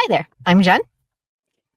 there, I'm Jen.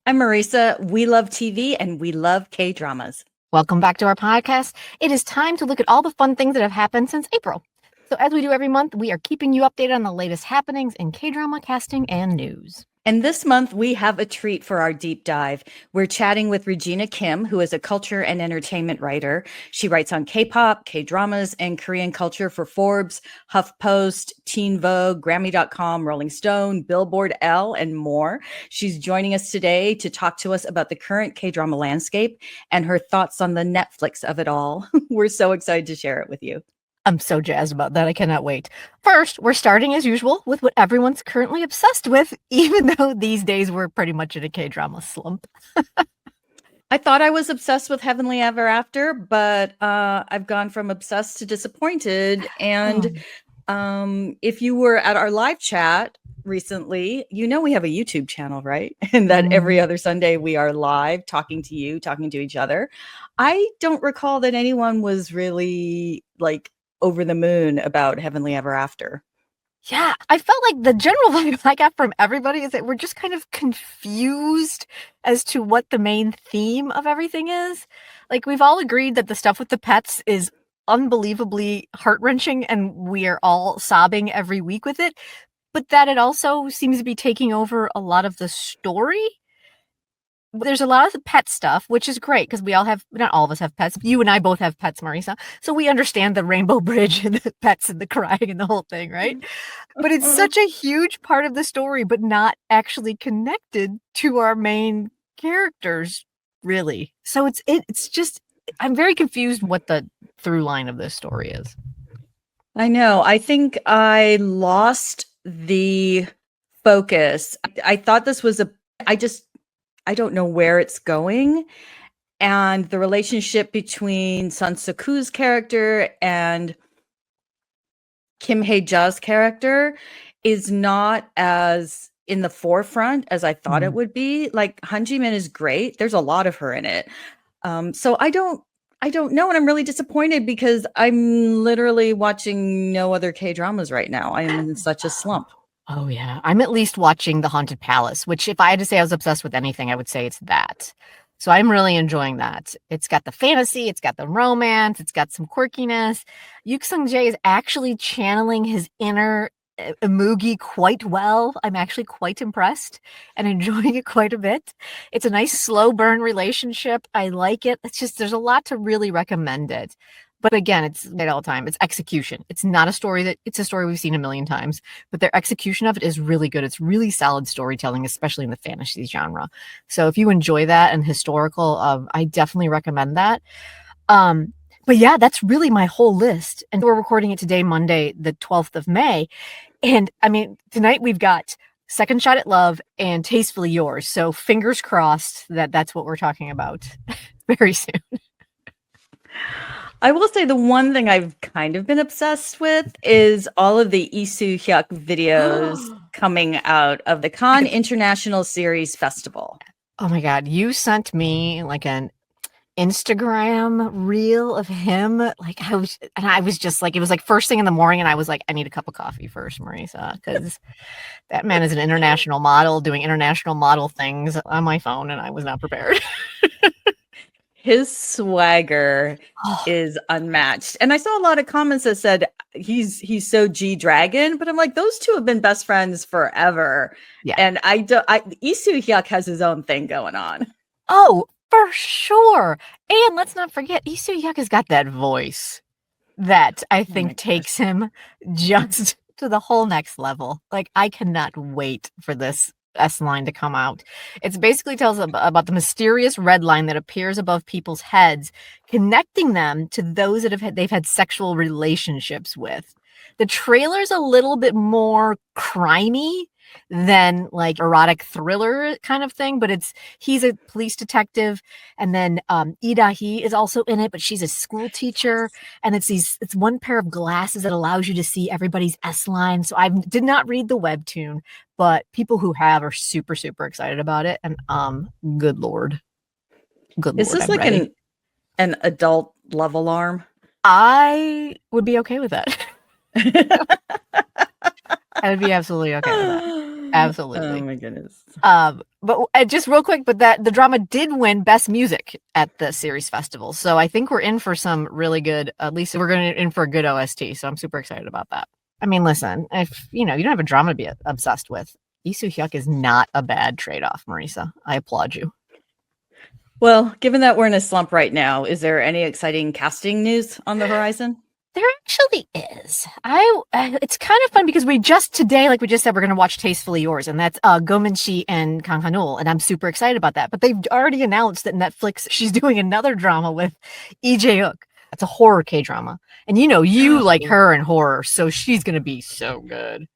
I'm Marisa. We love TV and we love K-dramas. Welcome back to our podcast. It is time to look at all the fun things that have happened since April. So as we do every month, we are keeping you updated on the latest happenings in K-drama casting and news. And this month, we have a treat for our deep dive. We're chatting with Regina Kim, who is a culture and entertainment writer. She writes on K-pop, K-dramas, and Korean culture for Forbes, HuffPost, Teen Vogue, Grammy.com, Rolling Stone, Billboard L, and more. She's joining us today to talk to us about the current K-drama landscape and her thoughts on the Netflix of it all. We're so excited to share it with you. I'm so jazzed about that. I cannot wait. First, we're starting as usual with what everyone's currently obsessed with, even though these days we're pretty much in a K-drama slump. I thought I was obsessed with Heavenly Ever After, but I've gone from obsessed to disappointed. And if you were at our live chat recently, you know we have a YouTube channel, right? And that every other Sunday we are live talking to you, talking to each other. I don't recall that anyone was really like over the moon about Heavenly Ever After. Yeah, I felt like the general vibe I got from everybody is that we're just kind of confused as to what the main theme of everything is. Like, we've all agreed that the stuff with the pets is unbelievably heart-wrenching and we are all sobbing every week with it, but that it also seems to be taking over a lot of the story. There's a lot of the pet stuff, which is great because we all have, not all of us have pets. You and I both have pets, Marisa. So we understand the rainbow bridge and the pets and the crying and the whole thing, right? But it's such a huge part of the story, but not actually connected to our main characters, really. So it's just, I'm very confused what the through line of this story is. I know. I think I lost the focus. I thought this was I don't know where it's going. And the relationship between Sun Soo-koo's character and Kim Hae-ja's character is not as in the forefront as I thought it would be. Like, Han Ji-min is great. There's a lot of her in it. So I don't know, and I'm really disappointed because I'm literally watching no other K-dramas right now. I am in such a slump. Oh, yeah. I'm at least watching The Haunted Palace, which if I had to say I was obsessed with anything, I would say it's that. So I'm really enjoying that. It's got the fantasy, it's got the romance, it's got some quirkiness. Yuk Sung-jae is actually channeling his inner Emugi quite well. I'm actually quite impressed and enjoying it quite a bit. It's a nice slow burn relationship. I like it. It's just, there's a lot to really recommend it. But again, it's at all time. It's execution. It's not a story it's a story we've seen a million times, but their execution of it is really good. It's really solid storytelling, especially in the fantasy genre. So if you enjoy that and historical, I definitely recommend that. But yeah, that's really my whole list. And we're recording it today, Monday, the 12th of May. And I mean, tonight we've got Second Shot at Love and Tastefully Yours. So fingers crossed that that's what we're talking about very soon. I will say the one thing I've kind of been obsessed with is all of the Lee Soo-hyuk videos coming out of the Cannes International Series Festival. Oh my God. You sent me like an Instagram reel of him. Like I was just like, it was like first thing in the morning and I was like, I need a cup of coffee first, Marisa, because that man is an international model doing international model things on my phone and I was not prepared. His swagger is unmatched. And I saw a lot of comments that said he's so G-Dragon, but I'm like, those two have been best friends forever. Yeah. And Lee Soo-hyuk has his own thing going on. Oh, for sure. And let's not forget, Lee Soo-hyuk has got that voice that I think takes him just to the whole next level. Like, I cannot wait for this S-line to come out. It's basically tells about the mysterious red line that appears above people's heads, connecting them to those that they've had sexual relationships with. The trailer's a little bit more crimey than like erotic thriller kind of thing, but he's a police detective, and then Lee Da-hee is also in it, but she's a school teacher, and it's one pair of glasses that allows you to see everybody's S-line. So I did not read the webtoon, but people who have are super, super excited about it, and good lord. Is this like an adult love alarm? I would be okay with that. I would be absolutely okay with that. Oh Absolutely. my goodness. But just real quick, but that the drama did win Best Music at the series festival, so I think we're in for some really good. At least we're going in for a good OST. So I'm super excited about that. I mean, listen, if you don't have a drama to be obsessed with, Lee Soo Hyuk is not a bad trade off, Marisa. I applaud you. Well, given that we're in a slump right now, is there any exciting casting news on the horizon? There actually is. It's kind of fun because we just today, like we just said, we're going to watch Tastefully Yours, and that's Go Min-shi and Kang Han-ul, and I'm super excited about that. But they've already announced that Netflix she's doing another drama with Lee Jae-wook. That's a horror K-drama, and you like her in horror, so she's going to be so good.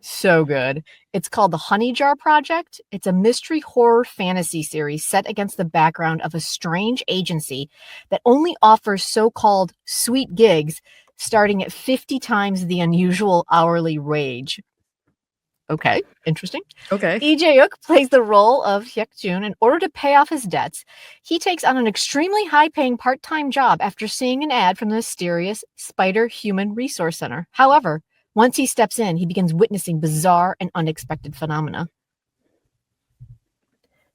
So good. It's called The Honey Jar Project. It's a mystery horror fantasy series set against the background of a strange agency that only offers so-called sweet gigs starting at 50 times the unusual hourly wage. Okay, interesting. Okay. Lee Jae-wook plays the role of Hyuk-jun. In order to pay off his debts, he takes on an extremely high-paying part-time job after seeing an ad from the mysterious Spider Human Resource Center. However, once he steps in, he begins witnessing bizarre and unexpected phenomena.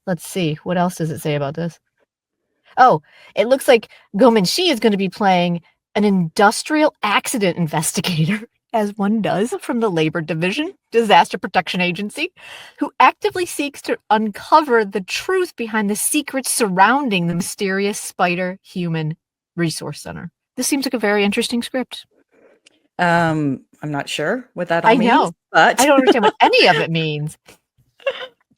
Let's see. What else does it say about this? Oh, it looks like Go Min-shi is going to be playing an industrial accident investigator, as one does, from the Labor Division, Disaster Protection Agency, who actively seeks to uncover the truth behind the secrets surrounding the mysterious Spider Human Resource Center. This seems like a very interesting script. I'm not sure what that all I means, know, but I don't understand what any of it means.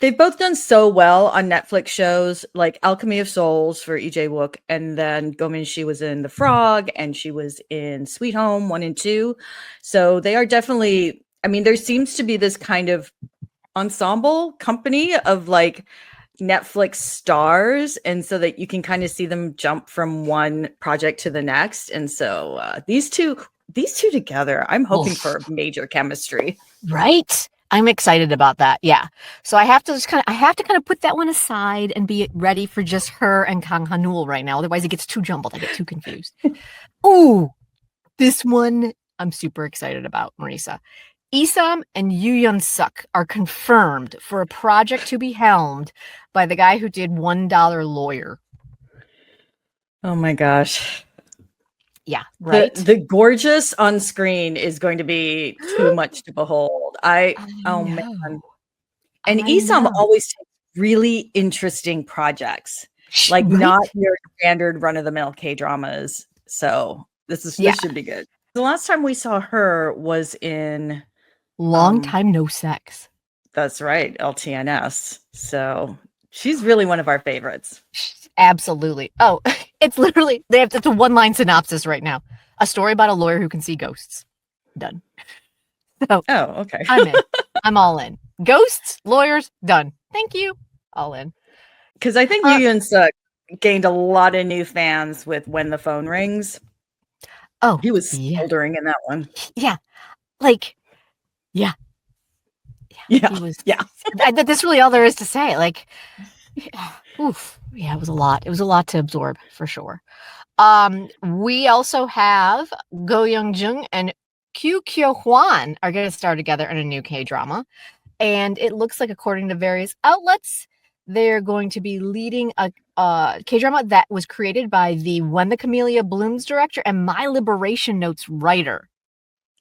they've both done so well on Netflix shows like Alchemy of Souls for Lee Jae-wook, and then Go Min-shi was in The Frog, and she was in Sweet Home 1 and 2. So they are definitely, I mean, there seems to be this kind of ensemble company of like Netflix stars, and so that you can kind of see them jump from one project to the next. And so these two together, I'm hoping for major chemistry. Right? I'm excited about that. Yeah. So I have to put that one aside and be ready for just her and Kang Han-ul right now. Otherwise it gets too jumbled. I get too confused. Ooh, this one I'm super excited about, Marisa. Isam and Yoo Yeon-suk are confirmed for a project to be helmed by the guy who did $1 Lawyer. Oh my gosh. Yeah, right. The gorgeous on screen is going to be too much to behold. Oh man. And Isam always takes really interesting projects. Like right? Not your standard run of the mill K dramas. So this should be good. The last time we saw her was in Long Time No Sex. That's right, LTNS. So she's really one of our favorites. Absolutely. Oh, it's literally it's a one-line synopsis right now. A story about a lawyer who can see ghosts. Done. So, okay. I'm in. I'm all in. Ghosts, lawyers, done. Thank you. All in. Because I think Yoo Yeon-suk gained a lot of new fans with When the Phone Rings. Oh, he was smoldering in that one. Yeah. Like, yeah. Yeah. He was. Yeah. That's really all there is to say. Like, oof. Yeah, it was a lot. It was a lot to absorb for sure. We also have Go Young-jung and Kyu Kyo-hwan are going to star together in a new K-drama. And it looks like, according to various outlets, they're going to be leading a K-drama that was created by the When the Camellia Blooms director and My Liberation Notes writer.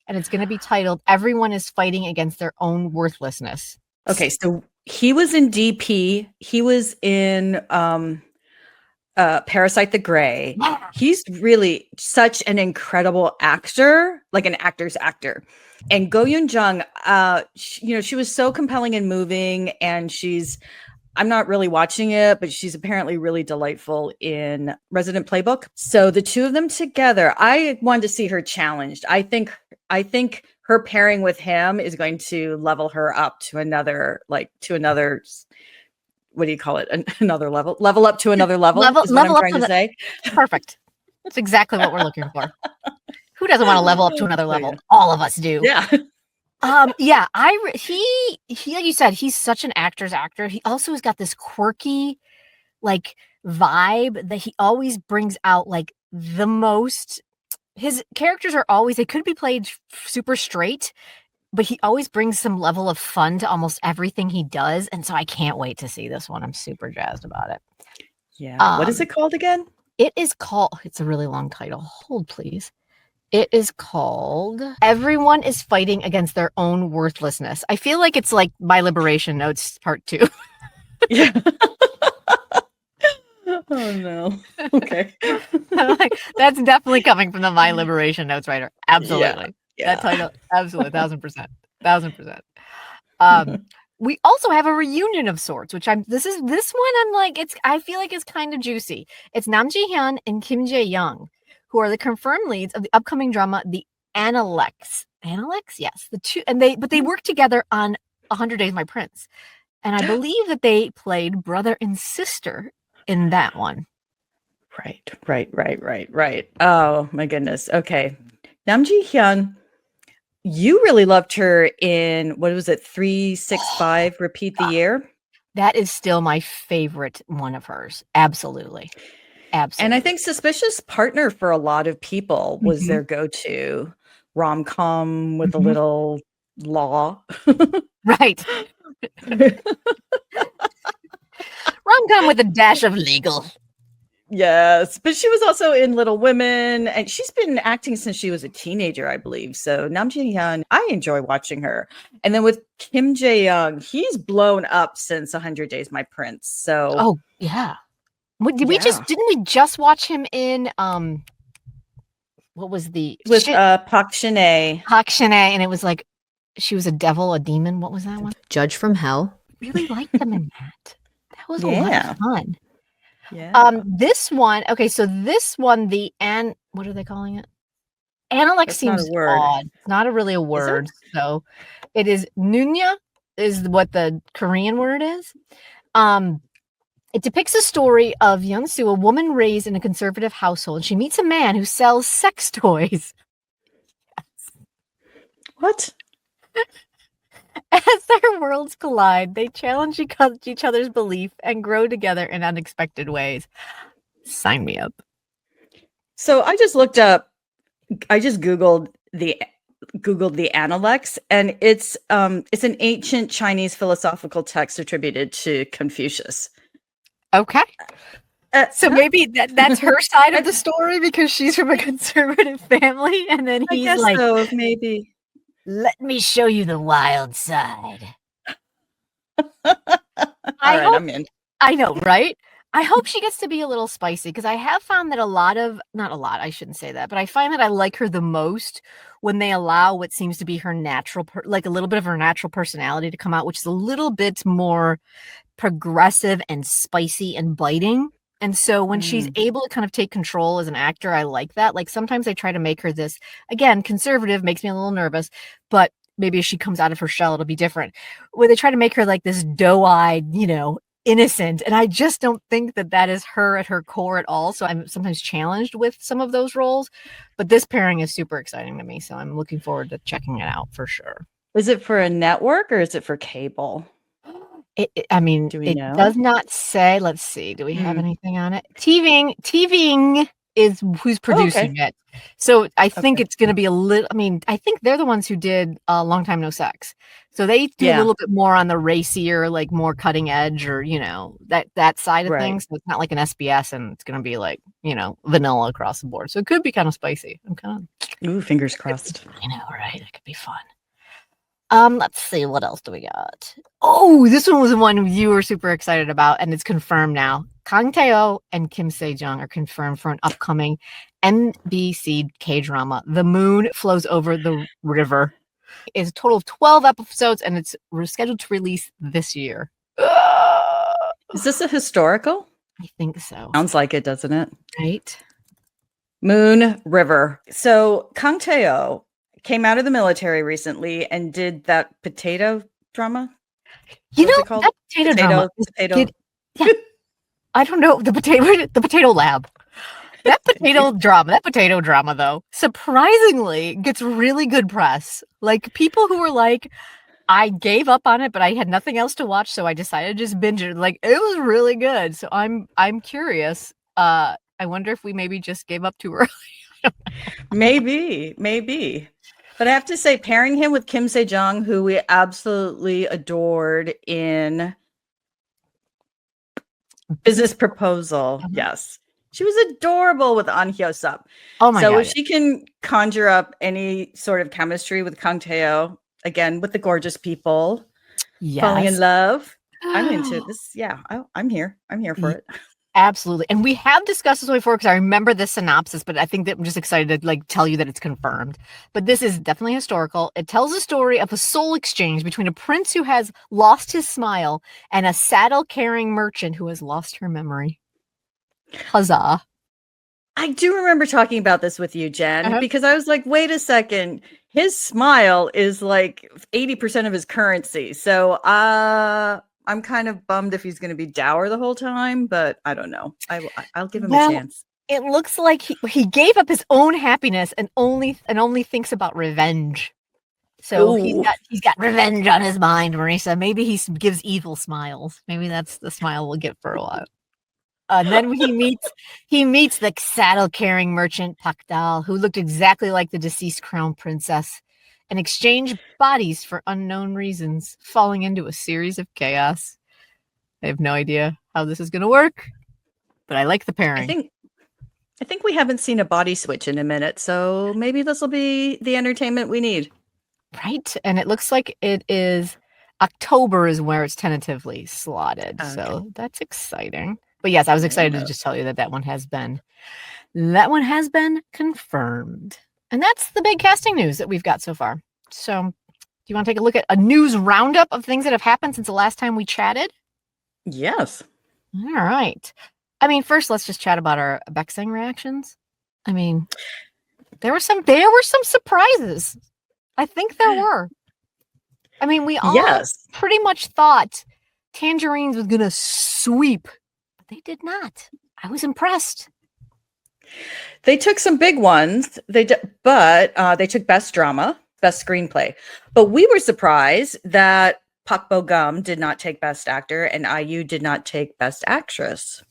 And it's going to be titled Everyone is Fighting Against Their Own Worthlessness. Okay, so he was in DP. He was in Parasite the Grey. He's really such an incredible actor, like an actor's actor. And Go Yoon-jung, she was so compelling and moving, and I'm not really watching it, but she's apparently really delightful in Resident Playbook. So the two of them together, I wanted to see her challenged. I think her pairing with him is going to level her up to another, what do you call it? Another level up to another level is what I'm trying to say. Perfect. That's exactly what we're looking for. Who doesn't want to level up to another level? Yeah. All of us do. Yeah. Yeah, he like you said, he's such an actor's actor. He also has got this quirky like vibe that he always brings out, like the most. His characters are always, they could be played super straight, but he always brings some level of fun to almost everything he does, and so I can't wait to see this one. I'm super jazzed about it. Yeah. What is it called again? It is called, it's a really long title. Hold, please. It is called Everyone is Fighting Against Their Own Worthlessness. I feel like it's like My Liberation Notes Part 2. Yeah. Oh no. Okay. Like, that's definitely coming from the My Liberation Notes writer. Absolutely. Yeah. That title, absolutely, 1000%. 1000%. We also have a reunion of sorts, which this one I'm like, I feel like it's kind of juicy. It's Nam Ji-hyun and Kim Jae-young, who are the confirmed leads of the upcoming drama The Analects. Analects? Yes. The two, and they worked together on 100 Days My Prince. And I believe that they played brother and sister in that one. Right. Oh my goodness. Okay. Nam Ji-hyun, you really loved her in, what was it, 365 Repeat the Year? That is still my favorite one of hers. Absolutely. And I think Suspicious Partner for a lot of people was their go-to rom-com with a little law. Right. Rom-com with a dash of legal. Yes, but she was also in Little Women, and she's been acting since she was a teenager, I believe. So Nam Ji-hyun, I enjoy watching her. And then with Kim Jae-young, he's blown up since 100 Days My Prince. So oh yeah, didn't we just watch him in what was the with Park Shin-hye? Park Shin-hye, and it was like she was a devil, a demon. What was that one? Judge from Hell. Really liked them in that. That was a lot of fun. Yeah. This one, okay, so this one, what are they calling it? Analect seems odd. It's not really a word. So it is Nunya is what the Korean word is. It depicts a story of Young-soo, a woman raised in a conservative household, and she meets a man who sells sex toys. Yes. What? As their worlds collide, they challenge each other's belief and grow together in unexpected ways. Sign me up. So I just Googled the Analects, and it's an ancient Chinese philosophical text attributed to Confucius. Okay. So maybe that's her side of the story because she's from a conservative family, and then he's like, so, maybe. Let me show you the wild side. I'm in. I know, right? I hope she gets to be a little spicy because I have found that I shouldn't say that, but I find that I like her the most when they allow what seems to be her natural, like a little bit of her natural personality to come out, which is a little bit more progressive and spicy and biting. And so when she's able to kind of take control as an actor, I like that. Like sometimes they try to make her this, again, conservative, makes me a little nervous, but maybe if she comes out of her shell, it'll be different. Where they try to make her like this doe-eyed, innocent. And I just don't think that is her at her core at all. So I'm sometimes challenged with some of those roles. But this pairing is super exciting to me. So I'm looking forward to checking it out for sure. Is it for a network or is it for cable? Do we know? Does not say. Let's see. Do we have anything on it? TVing is who's producing it. So I think it's going to be a little. I think they're the ones who did a Long Time No Sex. So they do a little bit more on the racier, like more cutting edge, or that side of things. So it's not like an SBS, and it's going to be like vanilla across the board. So it could be kind of spicy. I'm kind of fingers crossed. I know, right? It could be fun. Let's see, what else do we got? Oh, this one was the one you were super excited about, and it's confirmed now. Kang Tae-oh and Kim Se-jung are confirmed for an upcoming MBC K-drama. The Moon Flows Over the River. It's a total of 12 episodes, and it's scheduled to release this year. Is this a historical? I think so. Sounds like it, doesn't it? Right. Moon River. So Kang Tae-oh came out of the military recently and did that potato drama. That potato drama. I don't know, the potato lab. That potato drama though, surprisingly gets really good press. Like people who were like, I gave up on it, but I had nothing else to watch, so I decided to just binge it. Like it was really good. So I'm curious. I wonder if we maybe just gave up too early. Maybe. But I have to say, pairing him with Kim Se-jung, who we absolutely adored in Business Proposal. Mhm. Yes. She was adorable with An Hyo-sup. Oh my So God. if she can conjure up any sort of chemistry with Kang Tae-ho, again, with the gorgeous people falling in Yes. love, I'm into this. Yeah, I'm here. I'm here for Ye- it. Absolutely. And we have discussed this before because I remember the synopsis, but I think that I'm just excited to like tell you that it's confirmed. But this is definitely historical. It tells a story of a soul exchange between a prince who has lost his smile and a saddle carrying merchant who has lost her memory. Huzzah. I do remember talking about this with you, Jen, Uh-huh. because I was like, wait a second. His smile is like 80% of his currency. So I'm kind of bummed if he's going to be dour the whole time, but I don't know. I'll give him a Well, chance. it looks like he gave up his own happiness and only thinks about revenge. So Ooh. he's got revenge on his mind, Marisa. Maybe gives evil smiles. Maybe that's the smile we'll get for a while. And then he meets the saddle carrying merchant Pakdal, who looked exactly like the deceased crown princess, and exchange bodies for unknown reasons, falling into a series of chaos. I have no idea how this is going to work, but I like the I pairing. think I think we haven't seen a body switch in a minute, so maybe this will be the entertainment we need. Right? And it looks like it is October is where it's tentatively slotted. Okay. So that's exciting. But yes, I was excited to Yeah. just tell you that that one has been confirmed. And that's the big casting news that we've got so far. So, do you want to take a look at a news roundup of things that have happened since the last time we chatted? Yes. All right. I mean, first let's just chat about our Becking reactions. I mean, there were some surprises. I think there were. I mean, we all Yes. pretty much thought Tangerines was gonna sweep, but they did not. I was impressed. They took some big ones. But they took best drama, best screenplay. But we were surprised that Park Bo Gum did not take best actor and IU did not take best actress.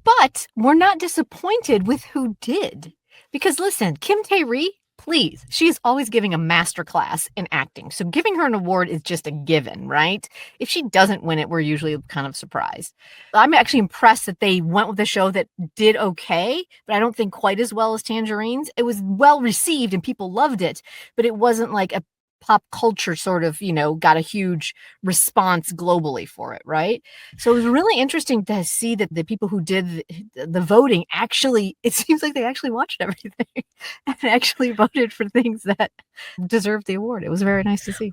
But we're not disappointed with who did. Because listen, Kim Tae-ri, please, she is always giving a master class in acting. So giving her an award is just a given, right? If she doesn't win it, we're usually kind of surprised. I'm actually impressed that they went with a show that did okay, but I don't think quite as well as Tangerines. It was well received and people loved it, but it wasn't like a pop culture sort of, got a huge response globally for it, right? So it was really interesting to see that the people who did the voting actually, it seems like they actually watched everything and actually voted for things that deserved the award. It was very nice to see.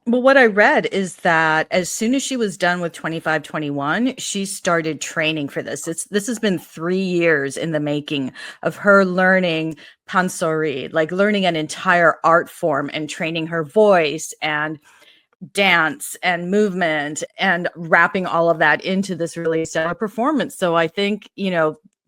Well, what I read is that as soon as she was done with 25-21, she started training for this. This has been 3 years in the making of her learning pansori, like learning an entire art form and training her voice and dance and movement and wrapping all of that into this really stellar performance. So I think,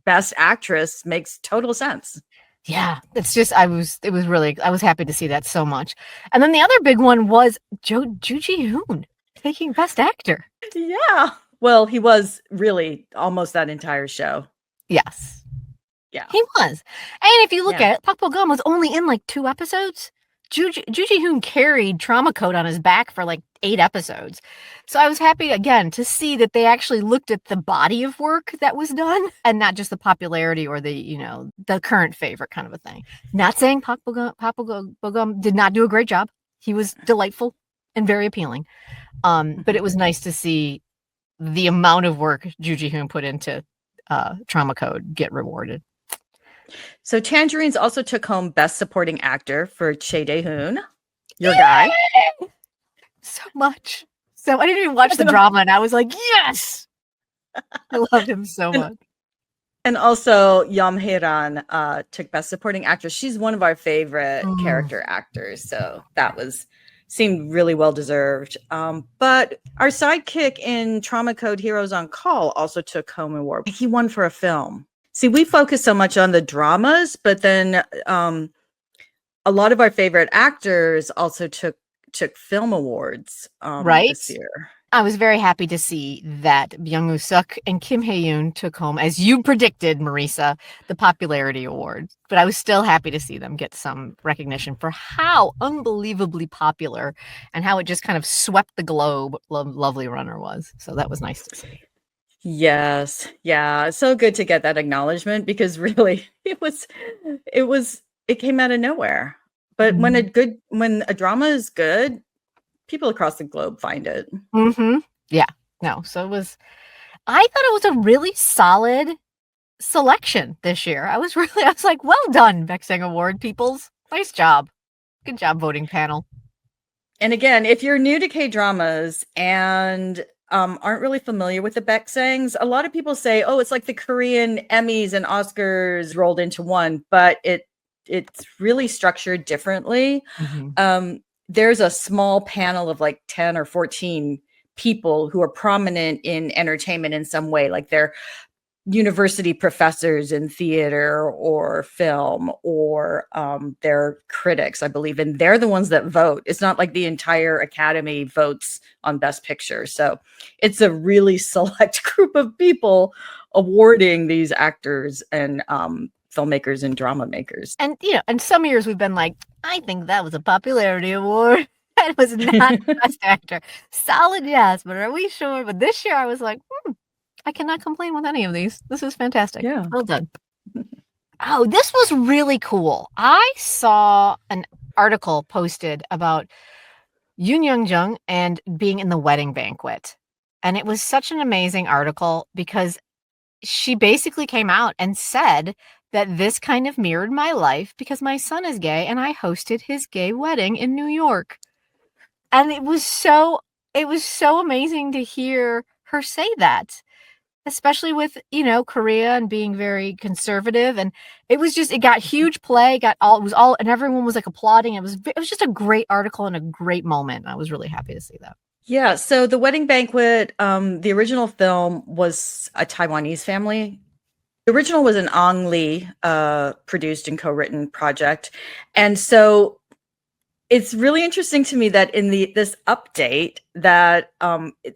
best actress makes total sense. Yeah, I was happy to see that so much. And then the other big one was Ju Ji-hoon taking Best Actor. Yeah. Well, he was really almost that entire show. Yes, Yeah. he was. And if you look Yeah. at it, Pak Bo-gum was only in like 2 episodes. Ju Ji-hoon carried Trauma Code on his back for like 8 episodes. So I was happy again to see that they actually looked at the body of work that was done and not just the popularity or the current favorite kind of a thing. Not saying Pak Bo-gum did not do a great job. He was delightful and very appealing. But it was nice to see the amount of work Ju Ji-hoon put into Trauma Code get rewarded. So Tangerines also took home Best Supporting Actor for Che Dae-hoon, your guy. So much. So I didn't even watch the drama, and I was like, yes! I love him so and, much. and also Yam Hee-ran took Best Supporting Actress. She's one of our favorite character actors, so that seemed really well deserved. But our sidekick in Trauma Code Heroes on Call also took home an award. He won for a film. See, we focus so much on the dramas, but then a lot of our favorite actors also took film awards Right? this year. I was very happy to see that Byung-woo Suk and Kim Hae-yoon took home, as you predicted, Marisa, the popularity award. But I was still happy to see them get some recognition for how unbelievably popular and how it just kind of swept the globe Lovely Runner was. So that was nice to see. Yes. Yeah. So good to get that acknowledgement because really it came out of nowhere. But when a drama is good, people across the globe find it. Mm-hmm. Yeah. No. So I thought it was a really solid selection this year. I was like, well done, Becking Award peoples. Nice job. Good job, voting panel. And again, if you're new to K-dramas and aren't really familiar with the Beckengs, a lot of people say, oh, it's like the Korean Emmys and Oscars rolled into one, but it's really structured differently. There's a small panel of like 10 or 14 people who are prominent in entertainment in some way, like they're university professors in theater or film, or they're critics, I believe, and they're the ones that vote. It's not like the entire Academy votes on Best Picture. So it's a really select group of people awarding these actors and filmmakers and drama makers. And, in some years we've been like, I think that was a popularity award. It was not Best Actor. Solid, yes, but are we sure? But this year I was like, I cannot complain with any of these. This is fantastic. Yeah. Well done. Oh, this was really cool. I saw an article posted about Yoon Young-jung and being in the wedding banquet. And it was such an amazing article because she basically came out and said that this kind of mirrored my life because my son is gay and I hosted his gay wedding in New York. And it was so amazing to hear her say that, especially with, Korea and being very conservative. And it got huge play, and everyone was like applauding. It was just a great article and a great moment. I was really happy to see that. Yeah. So the wedding banquet, the original film was a Taiwanese family. The original was an Ang Lee produced and co-written project. And so it's really interesting to me that in this update that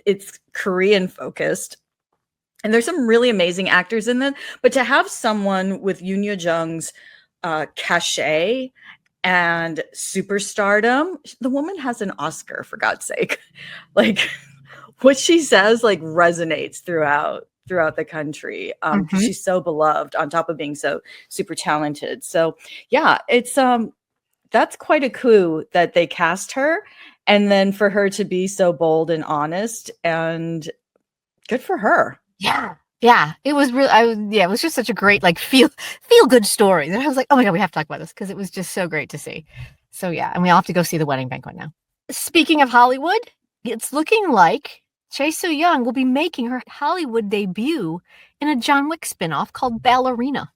it's Korean focused. And there's some really amazing actors in it, but to have someone with Yoon Yo-jung's cachet and superstardom, the woman has an Oscar, for God's sake. Like what she says like resonates throughout the country because she's so beloved on top of being so super talented. So yeah, it's that's quite a coup that they cast her, and then for her to be so bold and honest, and good for her. Yeah, it was really. It was just such a great feel good story. And I was like, oh my god, we have to talk about this because it was just so great to see. So yeah, and we all have to go see the wedding banquet now. Speaking of Hollywood, it's looking like Chae Soo-young will be making her Hollywood debut in a John Wick spinoff called Ballerina.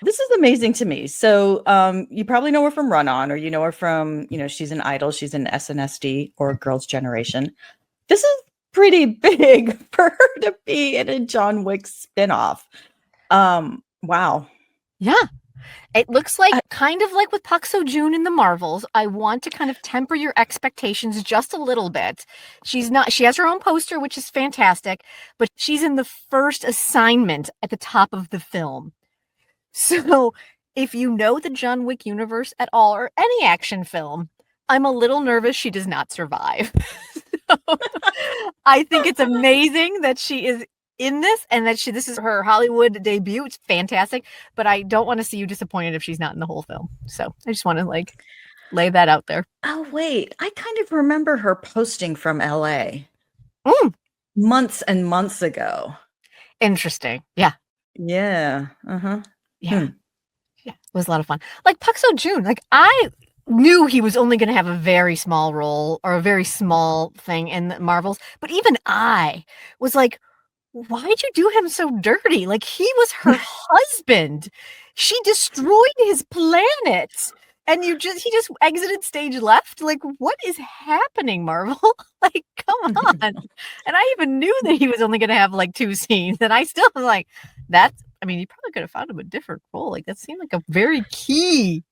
This is amazing to me. So you probably know her from Run On, or you know her from, she's an Idol, she's in SNSD or Girls' Generation. This is pretty big for her to be in a John Wick spinoff. Wow. Yeah. It looks like kind of like with Park Seo-joon in the Marvels. I want to kind of temper your expectations just a little bit. She has her own poster, which is fantastic, but she's in the first assignment at the top of the film. So if you know the John Wick universe at all, or any action film, I'm a little nervous she does not survive. So, I think it's amazing that she is in this and that this is her Hollywood debut. It's fantastic, but I don't want to see you disappointed if she's not in the whole film. So I just want to lay that out there. Oh, wait. I kind of remember her posting from LA months and months ago. Interesting. Yeah. Yeah. Yeah. Yeah. It was a lot of fun. Like Park Seo-joon, I knew he was only going to have a very small role or a very small thing in the Marvels, but even I was like, why'd you do him so dirty? Like, he was her husband. She destroyed his planet. And he just exited stage left. Like, what is happening, Marvel? Like, come on. And I even knew that he was only going to have 2 scenes. And I still was like, I mean, you probably could have found him a different role. Like that seemed like a very key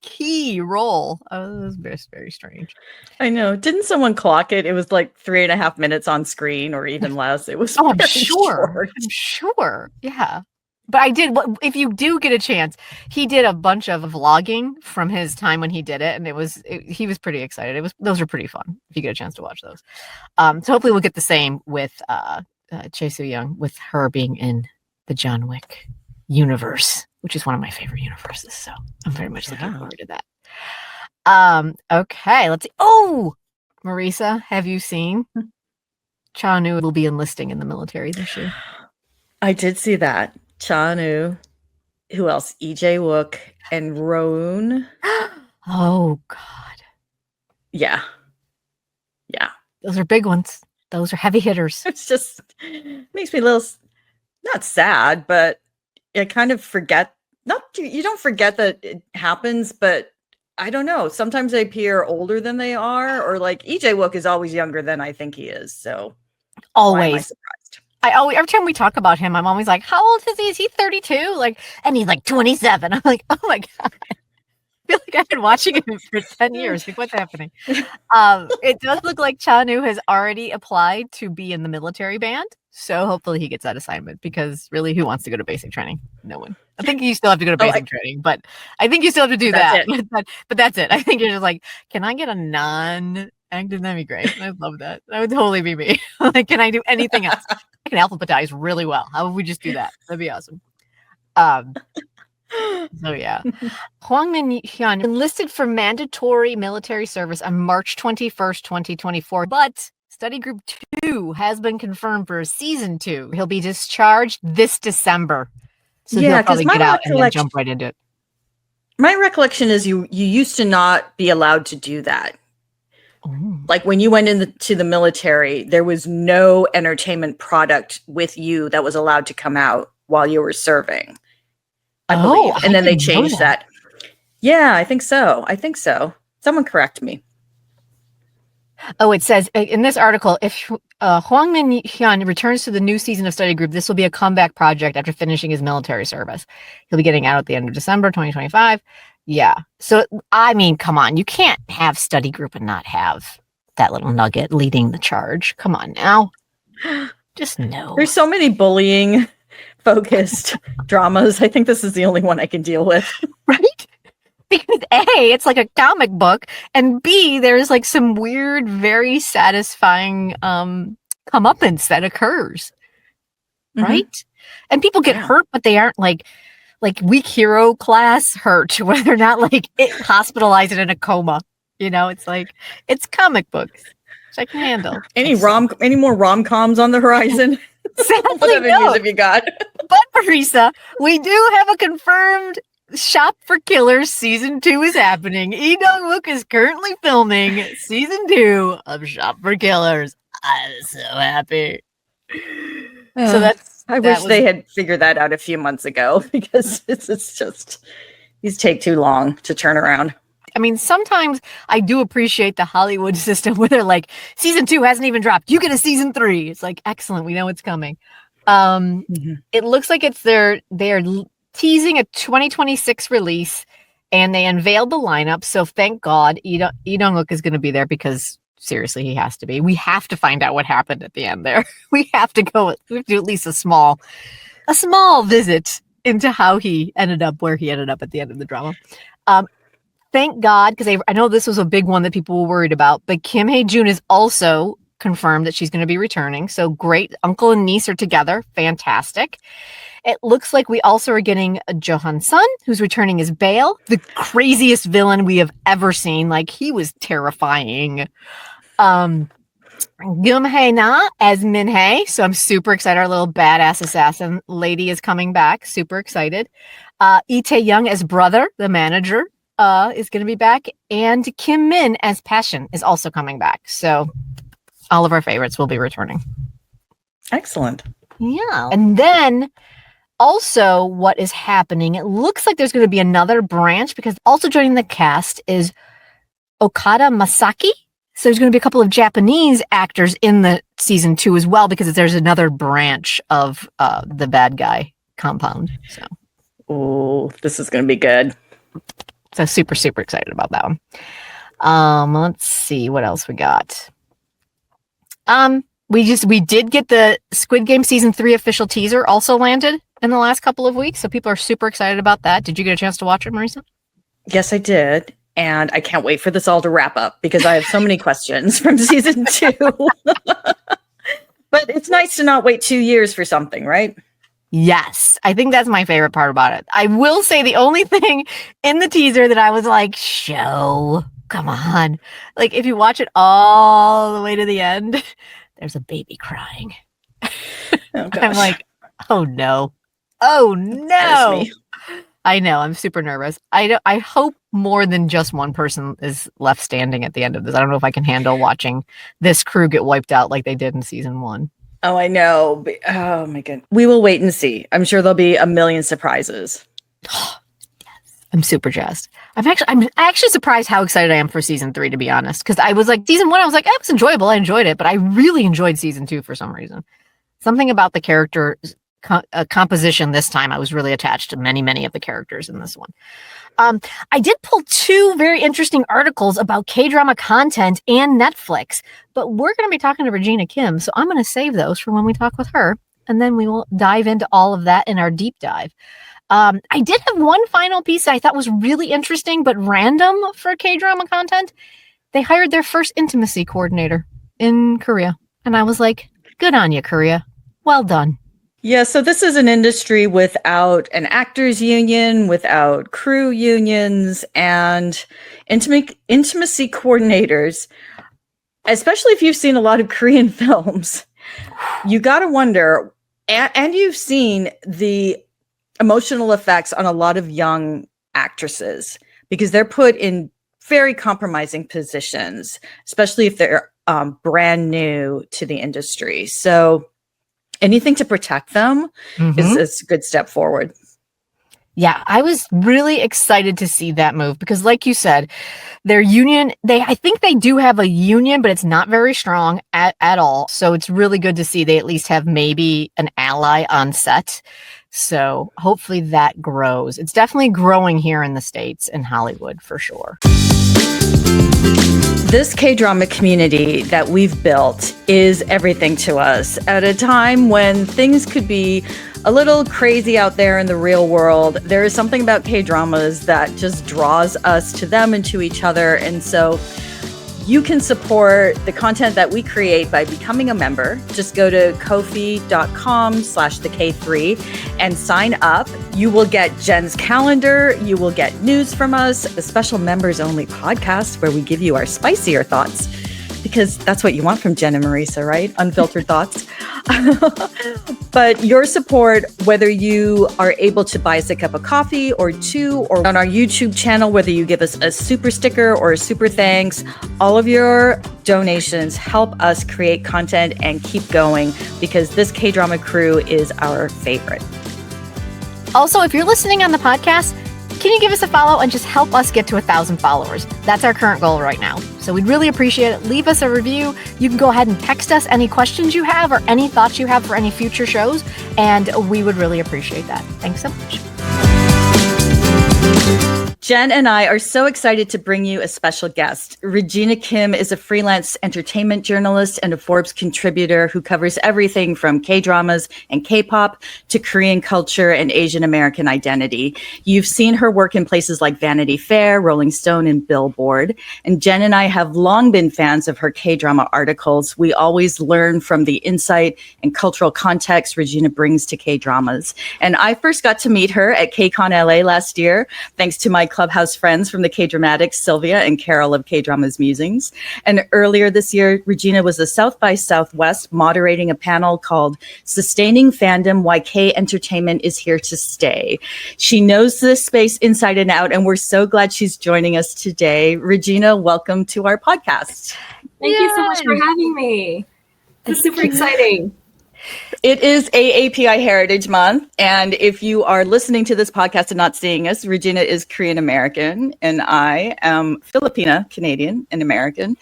role. It was very, very strange. I know. Didn't someone clock it? It was like 3.5 minutes on screen or even less. It was I'm very sure. short. I'm sure. Yeah. But if you do get a chance, he did a bunch of vlogging from his time when he did it, and he was pretty excited. Those are pretty fun if you get a chance to watch those. So hopefully we'll get the same with Chae Soo-young, with her being in the John Wick universe, which is one of my favorite universes. So I'm very much looking forward to that. Okay, let's see. Oh, Marisa, have you seen Cha-nu will be enlisting in the military this year? I did see that. Cha-nu. Who else? EJ Wook and Roon. Oh God. Yeah. Those are big ones. Those are heavy hitters. It's just makes me a little not sad, but I kind of forget. You don't forget that it happens, but I don't know. Sometimes they appear older than they are, or like EJ Wook is always younger than I think he is. So why am I surprised? Every time we talk about him, I'm always like, how old is he? Is he 32? Like, and he's like 27. I'm like, oh my God. I feel like I've been watching him for 10 years. Like, what's happening? It does look like Cha-nu has already applied to be in the military band. So hopefully he gets that assignment, because really, who wants to go to basic training? No one. I think you still have to go to basic training, but I think you still have to do that. But that's it. I think you're just like, can I get a non-active? That'd be great. I'd love that. That would totally be me. Like, can I do anything else? I can alphabetize really well. How would we just do that? That'd be awesome. So yeah, Hwang Min-hyun enlisted for mandatory military service on March 21st, 2024, but Study Group 2 has been confirmed for season 2. He'll be discharged this December. So he'll probably get out and then jump right into it. My recollection is you used to not be allowed to do that. Oh. Like when you went into the military, there was no entertainment product with you that was allowed to come out while you were serving. I believe. And then they changed that. Yeah, I think so. Someone correct me. Oh, it says in this article, if Hwang Min-hyun returns to the new season of Study Group, this will be a comeback project after finishing his military service. He'll be getting out at the end of December 2025. Yeah. So, I mean, come on. You can't have Study Group and not have that little nugget leading the charge. Come on now. Just no. There's so many bullying focused dramas. I think this is the only one I can deal with. Right? Because A, it's like a comic book, and B, there's like some weird, very satisfying comeuppance that occurs. Right? Mm-hmm. And people get hurt, but they aren't like weak hero class hurt, where they're not like hospitalized and in a coma. You know, it's like it's comic books, which I can handle. Any more rom-coms on the horizon? Sadly, what news have you got? But Marisa, we do have a confirmed Shop for Killers season 2 is happening. Lee Dong-wook is currently filming season 2 of Shop for Killers. I'm so happy. So I wish they had figured that out a few months ago, because it's just these take too long to turn around. I mean, sometimes I do appreciate the Hollywood system where they're like, season 2 hasn't even dropped. You get a season 3. It's like, excellent. We know it's coming. It looks like they're teasing a 2026 release, and they unveiled the lineup. So thank God Lee Dong-wook is going to be there, because seriously, he has to be. We have to find out what happened at the end there. We have to do at least a small visit into how he ended up where he ended up at the end of the drama. Thank God, because I know this was a big one that people were worried about, but Kim Hae-jun is also confirmed that she's going to be returning. So great. Uncle and niece are together. Fantastic. It looks like we also are getting Jo Han-sun, who's returning as Bale, the craziest villain we have ever seen. Like, he was terrifying. Gum Hae-na as Min Hae. So I'm super excited. Our little badass assassin lady is coming back. Super excited. Lee Tae-young as brother, the manager, is going to be back. And Kim Min as Passion is also coming back. So all of our favorites will be returning. Excellent. Yeah. And then also what is happening, it looks like there's going to be another branch, because also joining the cast is Okada Masaki. So there's going to be a couple of Japanese actors in the season 2 as well, because there's another branch of the bad guy compound. So, Oh, this is going to be good. so super, super excited about that one. Let's see what else we got. We did get the Squid Game season 3 official teaser also landed in the last couple of weeks, so people are super excited about that. Did you get a chance to watch it, Marisa? Yes, I did. And I can't wait for this all to wrap up because I have so many questions from season 2. But it's nice to not wait 2 years for something, right? Yes, I think that's my favorite part about it. I will say the only thing in the teaser that I was like, show, come on. Like, if you watch it all the way to the end, there's a baby crying. Oh, I'm like, oh no. Oh no. Me. I know, I'm super nervous. I hope more than just one person is left standing at the end of this. I don't know if I can handle watching this crew get wiped out like they did in season 1. Oh, I know. Oh my goodness. We will wait and see. I'm sure there'll be a million surprises. Yes. I'm super jazzed. I'm actually surprised how excited I am for season 3, to be honest. Because I was like, season 1, I was like, it was enjoyable. I enjoyed it, but I really enjoyed season 2 for some reason. Something about the character composition this time, I was really attached to many of the characters in this one. I did pull 2 very interesting articles about K-drama content and Netflix, but we're going to be talking to Regina Kim, so I'm going to save those for when we talk with her, and then we will dive into all of that in our deep dive. I did have one final piece that I thought was really interesting but random for K-drama content. They hired their first intimacy coordinator in Korea, and I was like, good on you, Korea. Well done. Yeah, so this is an industry without an actors union, without crew unions, and intimacy coordinators, especially if you've seen a lot of Korean films, you got to wonder, and you've seen the emotional effects on a lot of young actresses because they're put in very compromising positions, especially if they're brand new to the industry. So anything to protect them is a good step forward. Yeah, I was really excited to see that move because, like you said, their union, I think they do have a union, but it's not very strong at all. So it's really good to see they at least have maybe an ally on set. So hopefully that grows. It's definitely growing here in the States and Hollywood for sure. This K-drama community that we've built is everything to us at a time when things could be a little crazy out there in the real world. There is something about K-dramas that just draws us to them and to each other. And so you can support the content that we create by becoming a member. Just go to ko-fi.com/the KThree and sign up. You will get Jen's calendar. You will get news from us, a special members only podcast where we give you our spicier thoughts, because that's what you want from Jen and Marisa, right? Unfiltered thoughts. But your support, whether you are able to buy us a cup of coffee or 2, or on our YouTube channel, whether you give us a super sticker or a super thanks, all of your donations help us create content and keep going, because this K-drama crew is our favorite. Also, if you're listening on the podcast, can you give us a follow and just help us get to 1,000 followers? That's our current goal right now. So we'd really appreciate it. Leave us a review. You can go ahead and text us any questions you have or any thoughts you have for any future shows, and we would really appreciate that. Thanks so much. Jen and I are so excited to bring you a special guest. Regina Kim is a freelance entertainment journalist and a Forbes contributor who covers everything from K-dramas and K-pop to Korean culture and Asian American identity. You've seen her work in places like Vanity Fair, Rolling Stone, and Billboard. And Jen and I have long been fans of her K-drama articles. We always learn from the insight and cultural context Regina brings to K-dramas. And I first got to meet her at KCON LA last year, thanks to my Clubhouse friends from the K-Dramatics, Sylvia and Carol of K-Dramas Musings. And earlier this year, Regina was at South by Southwest moderating a panel called Sustaining Fandom, Why K-Entertainment is Here to Stay. She knows this space inside and out, and we're so glad she's joining us today. Regina, welcome to our podcast. Thank you so much for having me. This is super exciting. It is AAPI Heritage Month, and if you are listening to this podcast and not seeing us, Regina is Korean American, and I am Filipina Canadian and American.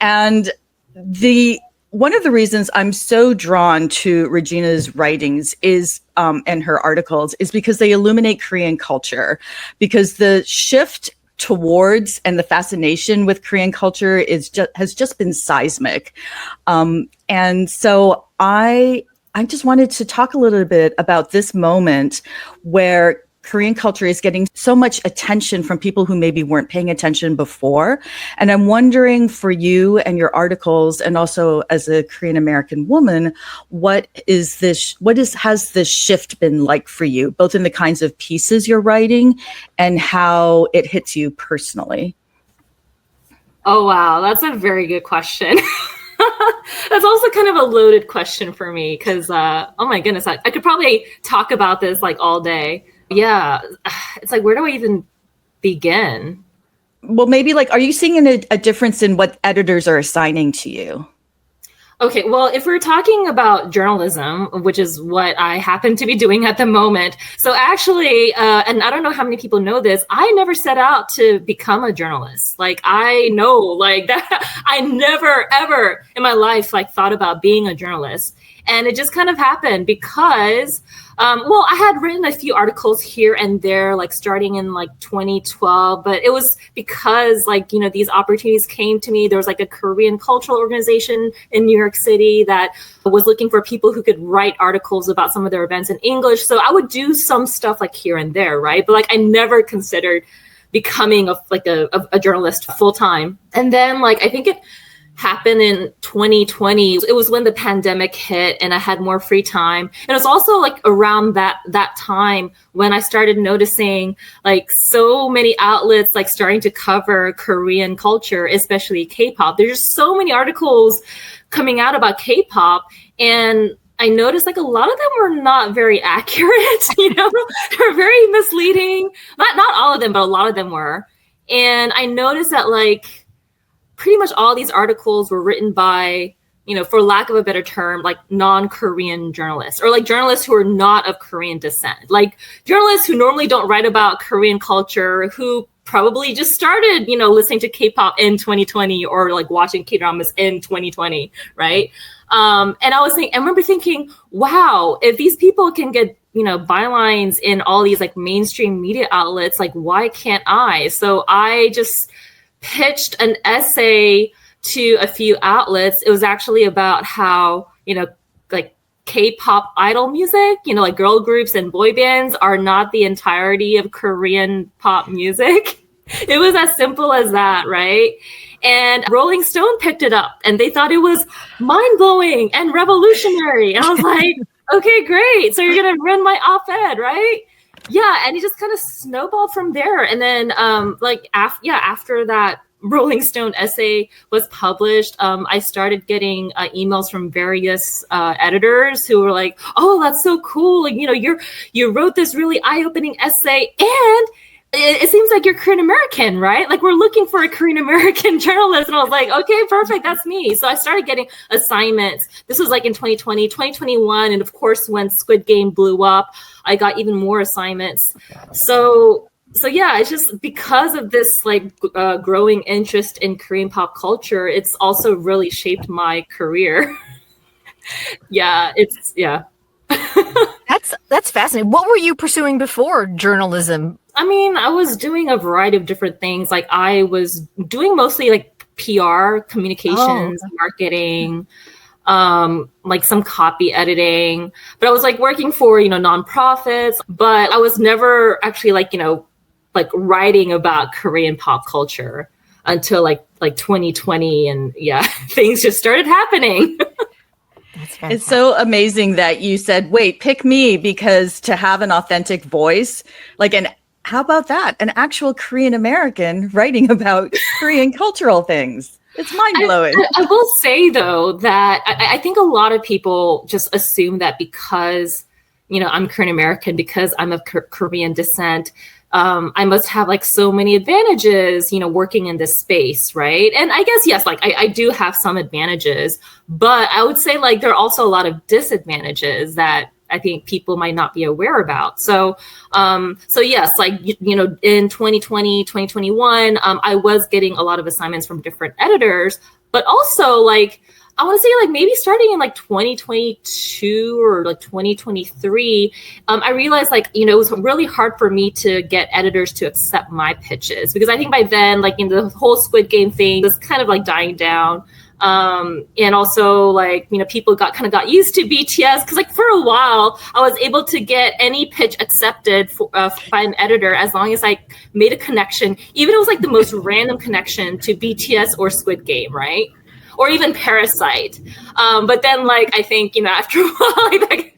And the one of the reasons I'm so drawn to Regina's writings is and her articles is because they illuminate Korean culture, because the shift towards and the fascination with Korean culture has just been seismic. And so I just wanted to talk a little bit about this moment where Korean culture is getting so much attention from people who maybe weren't paying attention before. And I'm wondering, for you and your articles, and also as a Korean American woman, has this shift been like for you, both in the kinds of pieces you're writing and how it hits you personally? Oh, wow. That's a very good question. That's also kind of a loaded question for me because, oh my goodness, I could probably talk about this like all day. Yeah, it's like, where do I even begin? Well, maybe like, are you seeing a difference in what editors are assigning to you? Okay, well, if we're talking about journalism, which is what I happen to be doing at the moment. So actually, and I don't know how many people know this, I never set out to become a journalist. Like, I know like that, I never, ever in my life like thought about being a journalist. And it just kind of happened because, well, I had written a few articles here and there, like starting in like 2012, but it was because like, you know, these opportunities came to me. There was like a Korean cultural organization in New York City that was looking for people who could write articles about some of their events in English. So I would do some stuff like here and there, right? But like I never considered becoming a journalist full time. And then like, I think it happened in 2020. It was when the pandemic hit and I had more free time. And it was also like around that time when I started noticing like so many outlets like starting to cover Korean culture, especially K-pop. There's just so many articles coming out about K-pop, and I noticed like a lot of them were not very accurate, you know, they're very misleading. Not all of them, but a lot of them were. And I noticed that like pretty much all these articles were written by, you know, for lack of a better term, like non-Korean journalists, or like journalists who are not of Korean descent, like journalists who normally don't write about Korean culture, who probably just started, you know, listening to K-pop in 2020 or like watching K-dramas in 2020, right? And I remember thinking, wow, if these people can get, you know, bylines in all these like mainstream media outlets, like why can't I? So I just pitched an essay to a few outlets. It was actually about how, you know, like K-pop idol music, you know, like girl groups and boy bands are not the entirety of Korean pop music. It was as simple as that, right? And Rolling Stone picked it up and they thought it was mind-blowing and revolutionary. And I was like, okay, great. So you're going to run my op-ed, right? Yeah, and it just kind of snowballed from there. And then after that Rolling Stone essay was published, I started getting emails from various editors who were like, oh, that's so cool. Like, you know, you wrote this really eye-opening essay, and it seems like you're Korean American, right? Like we're looking for a Korean American journalist. And I was like, okay, perfect. That's me. So I started getting assignments. This was like in 2020, 2021. And of course, when Squid Game blew up, I got even more assignments. So yeah, it's just because of this like growing interest in Korean pop culture, it's also really shaped my career. Yeah. That's fascinating. What were you pursuing before journalism? I mean, I was doing a variety of different things. Like I was doing mostly like PR, communications, marketing, like some copy editing, but I was like working for, you know, nonprofits, but I was never actually like, you know, like writing about Korean pop culture until like 2020. And yeah, things just started happening. It's so amazing that you said, wait, pick me, because to have an authentic voice, like how about that? An actual Korean American writing about Korean cultural things. It's mind-blowing. I will say, though, that I think a lot of people just assume that because, you know, I'm Korean American, because I'm of Korean descent, I must have like so many advantages, you know, working in this space, right? And I guess, yes, like I do have some advantages, but I would say like there are also a lot of disadvantages that I think people might not be aware about. So yes, like, you know, in 2020, 2021, I was getting a lot of assignments from different editors, but also like, I want to say like maybe starting in like 2022 or like 2023, I realized like, you know, it was really hard for me to get editors to accept my pitches, because I think by then, like, the whole Squid Game thing was kind of like dying down. And also, like, you know, people got used to BTS, because like for a while I was able to get any pitch accepted by an editor as long as I made a connection, even if it was like the most random connection to BTS or Squid Game, right? Or even Parasite. But then, like, I think, you know, after a while, like,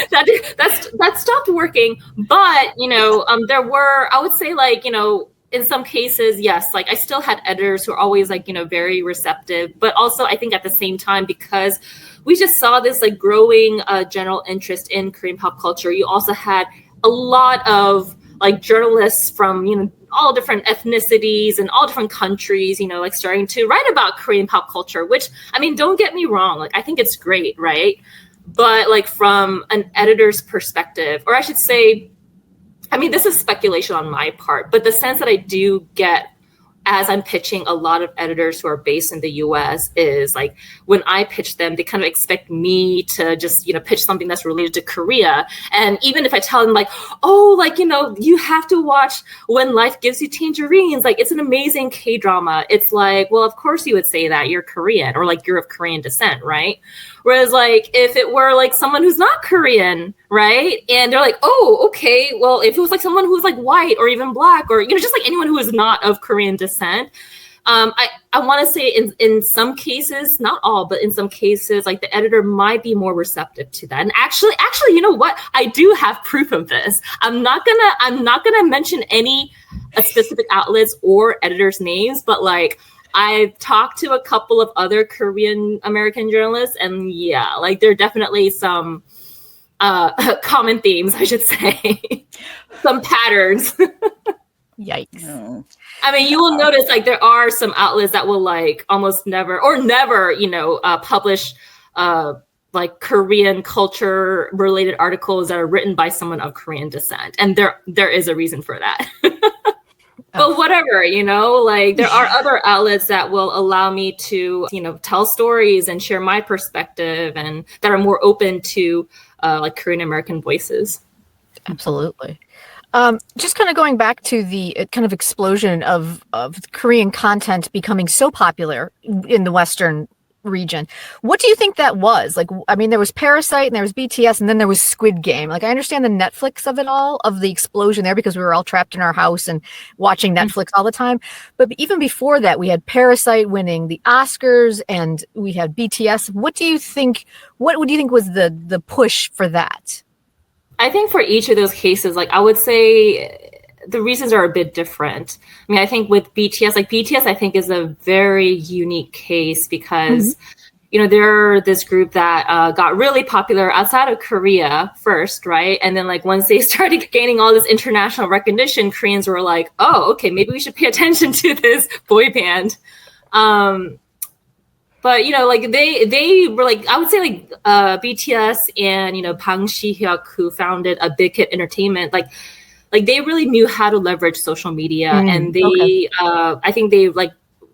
that stopped working. But, you know, there were, I would say, like, you know, in some cases, yes, like I still had editors who are always like, you know, very receptive. But also I think at the same time, because we just saw this like growing general interest in Korean pop culture, you also had a lot of like journalists from, you know, all different ethnicities and all different countries, you know, like starting to write about Korean pop culture, which, I mean, don't get me wrong, like I think it's great, right? But like from an editor's perspective, or I should say, I mean, this is speculation on my part, but the sense that I do get as I'm pitching a lot of editors who are based in the US is like, when I pitch them, they kind of expect me to just, you know, pitch something that's related to Korea. And even if I tell them like, oh, like, you know, you have to watch When Life Gives You Tangerines, like it's an amazing K-drama. It's like, well, of course you would say that, you're Korean, or like you're of Korean descent, right? Whereas like if it were like someone who's not Korean, right? And they're like, oh, okay, well, if it was like someone who's like white or even black, or, you know, just like anyone who is not of Korean descent, I want to say in some cases, not all, but in some cases, like the editor might be more receptive to that. And actually, you know what? I do have proof of this. I'm not gonna mention any specific outlets or editors' names, but like, I've talked to a couple of other Korean American journalists, and yeah, like there are definitely some common themes, I should say, some patterns. Yikes. No. I mean, you will notice like there are some outlets that will like almost never or never, you know, publish like Korean culture related articles that are written by someone of Korean descent, and there is a reason for that. But whatever, you know, like there are other outlets that will allow me to, you know, tell stories and share my perspective, and that are more open to like Korean American voices. Absolutely. Just kind of going back to the kind of explosion of Korean content becoming so popular in the Western region. What do you think that was? Like, I mean, there was Parasite and there was BTS and then there was Squid Game. Like, I understand the Netflix of it all, of the explosion there, because we were all trapped in our house and watching Netflix all the time. But even before that, we had Parasite winning the Oscars and we had BTS. What do you think was the push for that? I think for each of those cases, like I would say the reasons are a bit different. I mean, I think with BTS, I think is a very unique case because, you know, they're this group that got really popular outside of Korea first, right? And then like once they started gaining all this international recognition, Koreans were like, oh, okay, maybe we should pay attention to this boy band. But, you know, like they were like, I would say like BTS and, you know, Bang Si-hyuk, who founded a Big Hit Entertainment, like they really knew how to leverage social media, and they, I think they like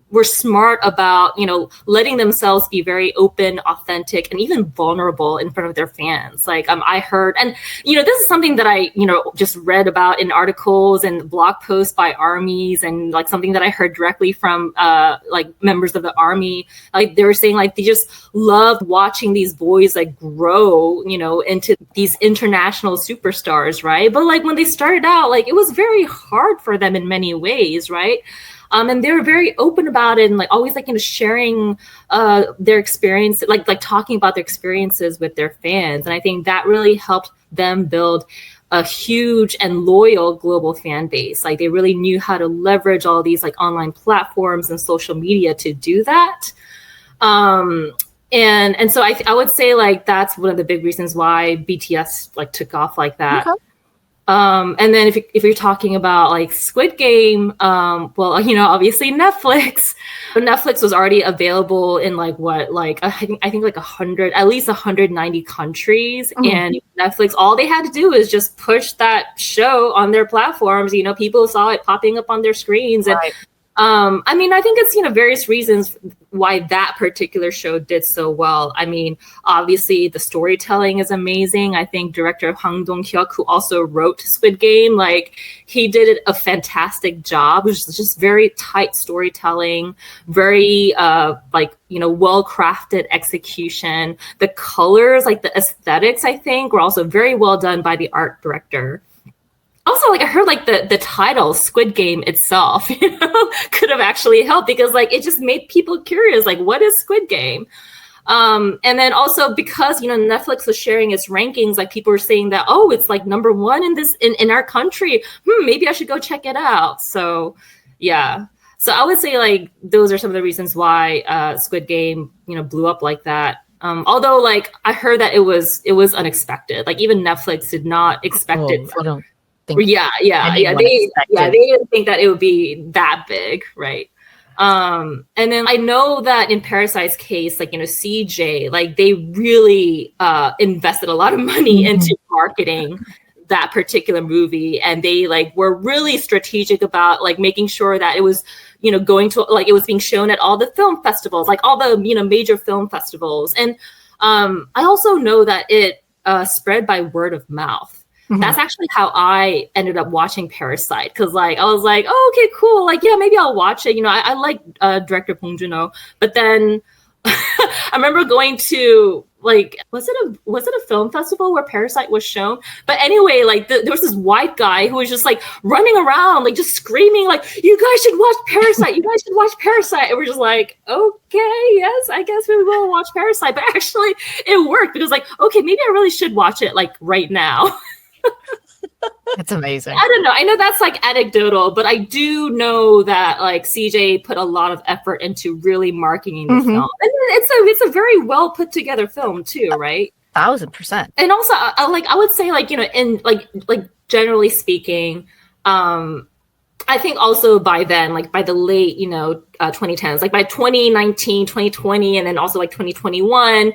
were smart about, you know, letting themselves be very open, authentic, and even vulnerable in front of their fans. Like I heard, and, you know, this is something that I, you know, just read about in articles and blog posts by armies, and like something that I heard directly from like members of the army. Like they were saying like they just loved watching these boys like grow, you know, into these international superstars, right? But like when they started out, like it was very hard for them in many ways, right? And they were very open about it, and like always like, you know, sharing their experience, like talking about their experiences with their fans. And I think that really helped them build a huge and loyal global fan base. Like they really knew how to leverage all these like online platforms and social media to do that. And so I would say like that's one of the big reasons why BTS like took off like that. Okay. And then if you're talking about like Squid Game, well, you know, obviously Netflix was already available in like what, like I think like at least 190 countries. And Netflix, all they had to do is just push that show on their platforms. You know, people saw it popping up on their screens, and I mean, I think it's, various reasons why that particular show did so well. I mean, obviously the storytelling is amazing. I think director Hwang Dong-hyuk, who also wrote Squid Game, like he did a fantastic job. It was just very tight storytelling, very well-crafted execution. The colors, like the aesthetics, I think were also very well done by the art director. Also, like I heard, like the title Squid Game itself, could have actually helped, because like it just made people curious, like what is Squid Game? And then also because Netflix was sharing its rankings, like people were saying that, oh, it's like number one in our country. Maybe I should go check it out. So yeah. So I would say like those are some of the reasons why Squid Game blew up like that. Although like I heard that it was unexpected. Like even Netflix did not expect it. I don't. Yeah. They didn't think that it would be that big, right? And then I know that in Parasite's case, like CJ, like they really invested a lot of money into marketing that particular movie, and they like were really strategic about like making sure that it was going to, like, it was being shown at all the film festivals, like all the major film festivals. And I also know that it spread by word of mouth. That's actually how I ended up watching Parasite, because like I was like, oh, okay, cool, like yeah, maybe I'll watch it. I like director Bong Joon-ho, but then I remember going to like was it a film festival where Parasite was shown? But anyway, like there was this white guy who was just like running around, like just screaming, like you guys should watch Parasite, you guys should watch Parasite. And we're just like, okay, yes, I guess we will watch Parasite. But actually, it worked, because like, okay, maybe I really should watch it like right now. It's amazing. I don't know. I know that's like anecdotal, but I do know that like CJ put a lot of effort into really marketing the film, and it's a very well put together film too, right? 1000%. And also, I would say like in like generally speaking, I think also by then, like by the late 2010s, like by 2019, 2020, and then also like 2021,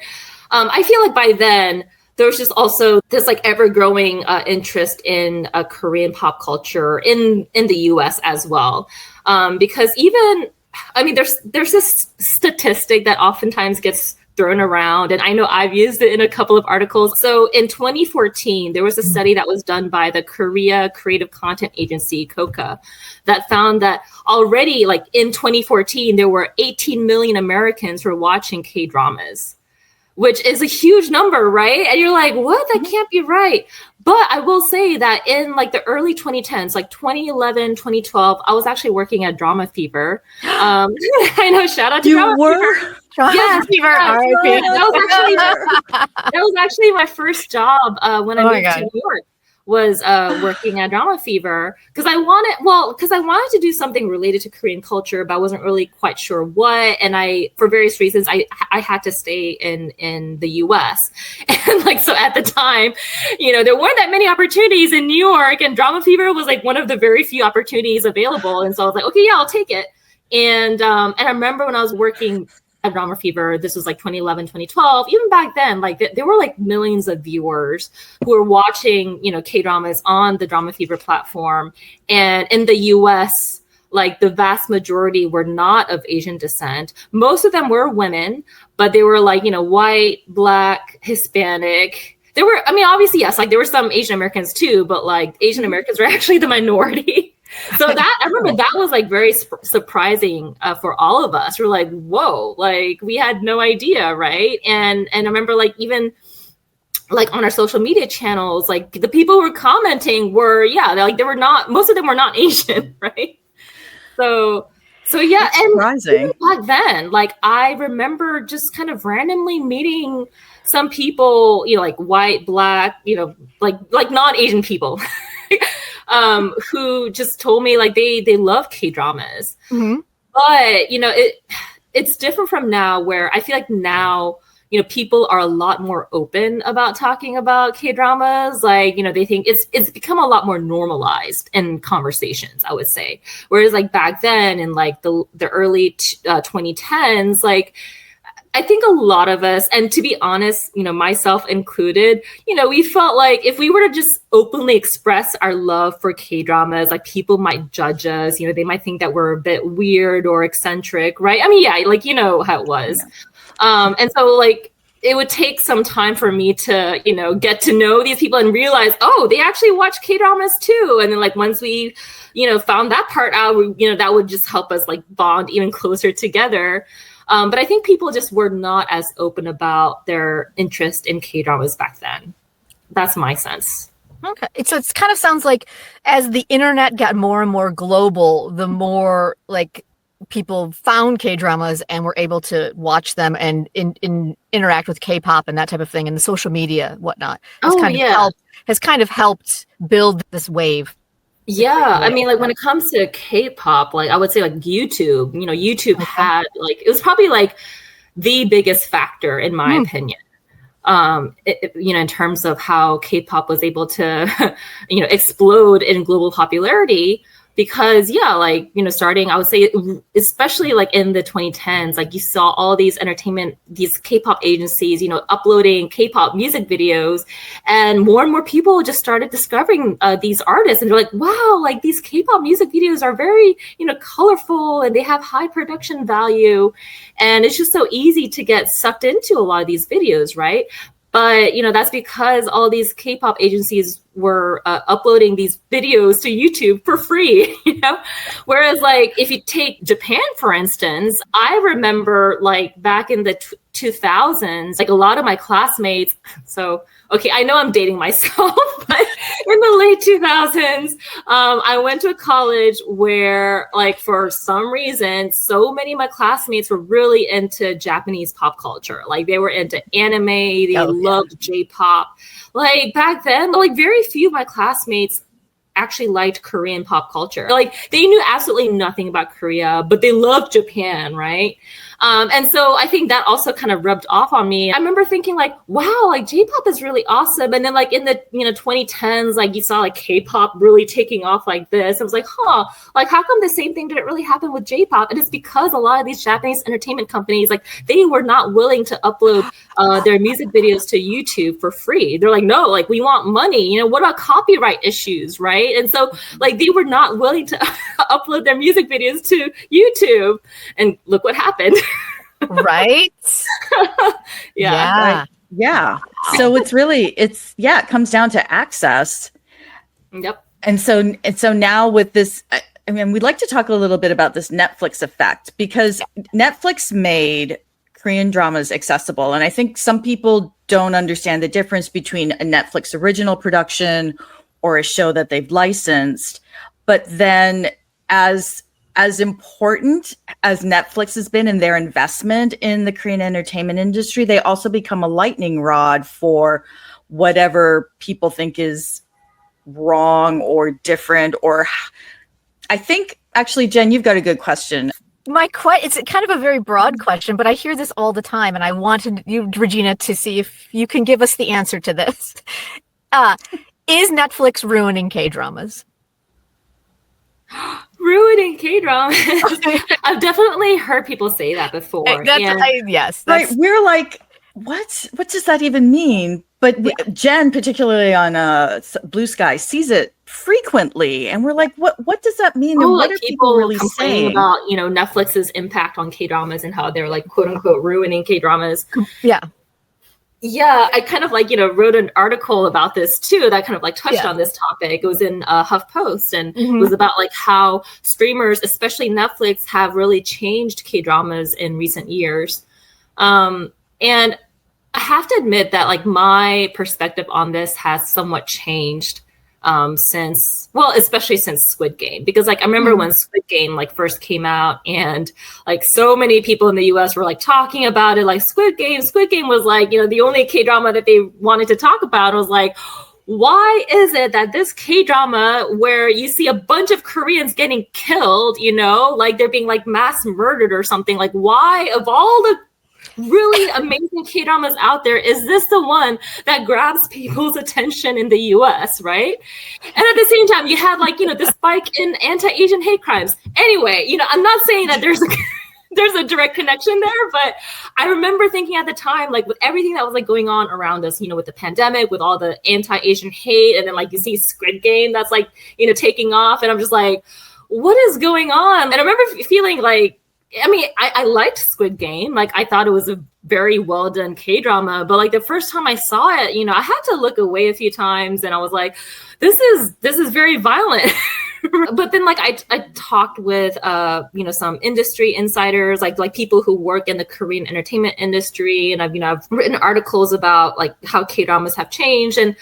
I feel like by then, there's just also this like ever-growing interest in Korean pop culture in the U.S. as well, because even, I mean, there's this statistic that oftentimes gets thrown around, and I know I've used it in a couple of articles. So in 2014, there was a study that was done by the Korea Creative Content Agency, KOCA, that found that already, like in 2014, there were 18 million Americans who were watching K-dramas, which is a huge number, right? And you're like, what? That can't be right. But I will say that in like the early 2010s, like 2011, 2012, I was actually working at Drama Fever. I know, shout out to Drama Fever. Drama Fever. That was actually my first job when I moved to New York. Was working at Drama Fever, because I wanted to do something related to Korean culture, but I wasn't really quite sure what. And for various reasons, I had to stay in the US. And like, so at the time, there weren't that many opportunities in New York, and Drama Fever was like one of the very few opportunities available. And so I was like, okay, yeah, I'll take it. And I remember when I was working at Drama Fever, this was like 2011, 2012, even back then, like there were like millions of viewers who were watching, K-dramas on the Drama Fever platform. And in the US, like the vast majority were not of Asian descent. Most of them were women, but they were like, white, Black, Hispanic. There were, I mean, obviously, yes, like there were some Asian Americans too, but like Asian Americans were actually the minority. So that, I remember that was like very surprising for all of us. We're like, whoa, like we had no idea, right? And I remember like even like on our social media channels, like the people who were commenting were, like most of them were not Asian, right? So yeah, that's and surprising. Back then, like I remember just kind of randomly meeting some people, like white, Black, like non-Asian people. Who just told me like they love K-dramas. But it's different from now, where I feel like now people are a lot more open about talking about K-dramas. Like they think it's become a lot more normalized in conversations, I would say. Whereas like back then in like the early 2010s, like I think a lot of us, and to be honest, myself included, we felt like if we were to just openly express our love for K-dramas, like people might judge us, they might think that we're a bit weird or eccentric, right? I mean, yeah, like, how it was. Yeah. And so like, it would take some time for me to, get to know these people and realize, oh, they actually watch K-dramas too. And then like, once we, found that part out, that would just help us like bond even closer together. But I think people just were not as open about their interest in K-dramas back then. That's my sense. Okay. So it kind of sounds like as the internet got more and more global, the more like people found K-dramas and were able to watch them and interact with K-pop and that type of thing, and the social media, whatnot, has kind of helped build this wave. Yeah, I mean, like when it comes to K-pop, like I would say like YouTube, YouTube had like, it was probably like the biggest factor in my opinion. In terms of how K-pop was able to, explode in global popularity. Because starting, I would say, especially like in the 2010s, like you saw all these K-pop agencies, uploading K-pop music videos, and more people just started discovering these artists, and they're like, wow, like these K-pop music videos are very, colorful, and they have high production value, and it's just so easy to get sucked into a lot of these videos, right? But, that's because all these K-pop agencies were uploading these videos to YouTube for free, Whereas, like, if you take Japan, for instance, I remember, like, back in the 2000s, like, a lot of my classmates, so, okay, I know I'm dating myself, but in the late 2000s, I went to a college where, like, for some reason, so many of my classmates were really into Japanese pop culture. Like, they were into anime, they loved J-pop. Like, back then, like, very few of my classmates actually liked Korean pop culture. Like, they knew absolutely nothing about Korea, but they loved Japan, right? And so I think that also kind of rubbed off on me. I remember thinking like, wow, like J-pop is really awesome. And then like in the 2010s, like you saw like K-pop really taking off like this. I was like, like how come the same thing didn't really happen with J-pop? And it's because a lot of these Japanese entertainment companies, like they were not willing to upload their music videos to YouTube for free. They're like, no, like we want money. What about copyright issues, right? And so like they were not willing to upload their music videos to YouTube. And look what happened. Right? Yeah. So it comes down to access. Yep. And so now with this, I mean, we'd like to talk a little bit about this Netflix effect, because Netflix made Korean dramas accessible. And I think some people don't understand the difference between a Netflix original production or a show that they've licensed. But then as important as Netflix has been in their investment in the Korean entertainment industry, they also become a lightning rod for whatever people think is wrong or different. Or I think, actually, Jen, you've got a good question. It's kind of a very broad question, but I hear this all the time, and I wanted you, Regina, to see if you can give us the answer to this. Is Netflix ruining K-dramas? Ruining K-dramas. I've definitely heard people say that before. Yes. Right. We're like, what does that even mean? But Jen, particularly on Bluesky, sees it frequently, and we're like, what does that mean? And what are people really saying about Netflix's impact on K-dramas and how they're like quote unquote ruining K-dramas? Yeah, I kind of like, wrote an article about this too that kind of like touched on this topic. It was in HuffPost, and it was about like how streamers, especially Netflix, have really changed K-dramas in recent years. And I have to admit that like my perspective on this has somewhat changed especially since Squid Game, because like I remember when Squid Game like first came out, and like so many people in the US were like talking about it, like Squid Game was like, the only K-drama that they wanted to talk about. I was like, why is it that this K-drama where you see a bunch of Koreans getting killed, like they're being like mass murdered or something, like why of all the really amazing K-dramas out there, is this the one that grabs people's attention in the US, right? And at the same time, you had like, the spike in anti-Asian hate crimes. Anyway, I'm not saying that there's there's a direct connection there. But I remember thinking at the time, like with everything that was like going on around us, you know, with the pandemic, with all the anti-Asian hate, and then like you see Squid Game that's like, you know, taking off, and I'm just like, what is going on? And I remember feeling like, I mean, I liked Squid Game. Like, I thought it was a very well done K-drama, but like the first time I saw it, you know, I had to look away a few times, and I was like, this is very violent. But then like I talked with you know, some industry insiders, like people who work in the Korean entertainment industry, and I've written articles about like how K-dramas have changed. And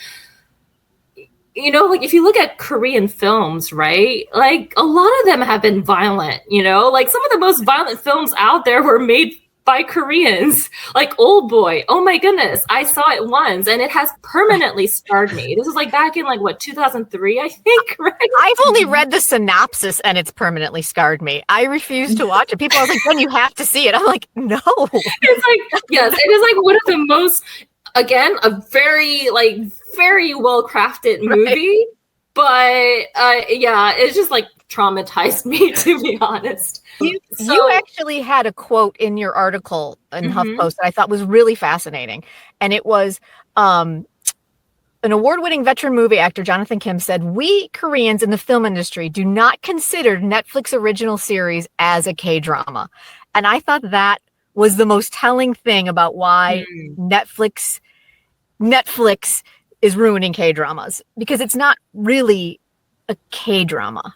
you know, like if you look at Korean films, right, like a lot of them have been violent, you know, like some of the most violent films out there were made by Koreans, like Old Boy. Oh my goodness, I saw it once and it has permanently scarred me. This was like back in like what, 2003, I think, right? I've only read the synopsis and it's permanently scarred me. I refuse to watch it. People are like, then you have to see it. I'm like, no. It's like, yes, it is like one of the most, again, a very well crafted movie, right. But yeah, it's just like traumatized me, to be honest. You actually had a quote in your article in HuffPost that I thought was really fascinating, and it was an award-winning veteran movie actor, Jonathan Kim, said, "We Koreans in the film industry do not consider Netflix original series as a K-drama," and I thought that was the most telling thing about why Netflix is ruining K-dramas, because it's not really a K-drama.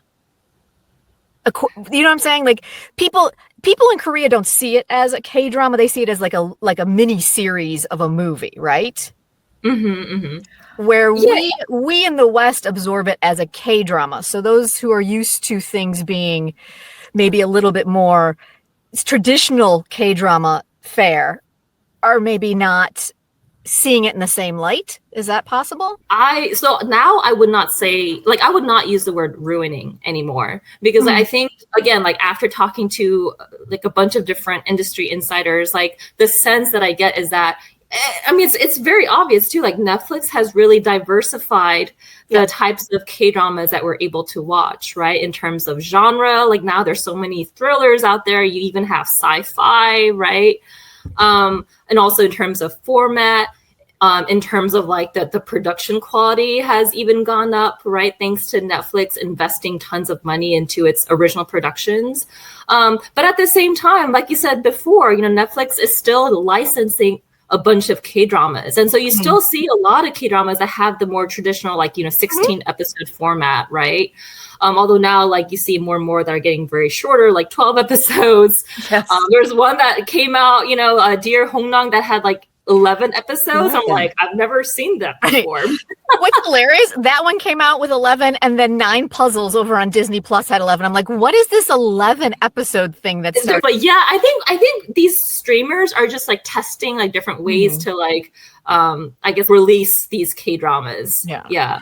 You know what I'm saying? Like people in Korea don't see it as a K-drama. They see it as like a mini series of a movie, right? Where we in the West absorb it as a K-drama. So those who are used to things being maybe a little bit more traditional K-drama fare are maybe not seeing it in the same light. Is that possible? So now I would not say, like, I would not use the word ruining anymore, because I think, again, like after talking to like a bunch of different industry insiders, like the sense that I get is that, I mean, it's very obvious too, like Netflix has really diversified the types of K-dramas that we're able to watch, right? In terms of genre, like now there's so many thrillers out there. You even have sci-fi, right? And also in terms of format, in terms of like the production quality has even gone up, right? Thanks to Netflix investing tons of money into its original productions. But at the same time, like you said before, you know, Netflix is still licensing a bunch of K-dramas. And so you still see a lot of K-dramas that have the more traditional, like, you know, 16 episode format, right? Although now, like, you see more and more that are getting very shorter, like 12 episodes. Yes. There's one that came out, you know, Dear Hongnang, that had like 11 episodes. I'm like, I've never seen that before. What's hilarious, that one came out with 11, and then 9 Puzzles over on Disney Plus had 11. I'm like, what is this 11 episode thing that's started? But yeah, I think these streamers are just like testing like different ways to like I guess release these K-dramas. Yeah.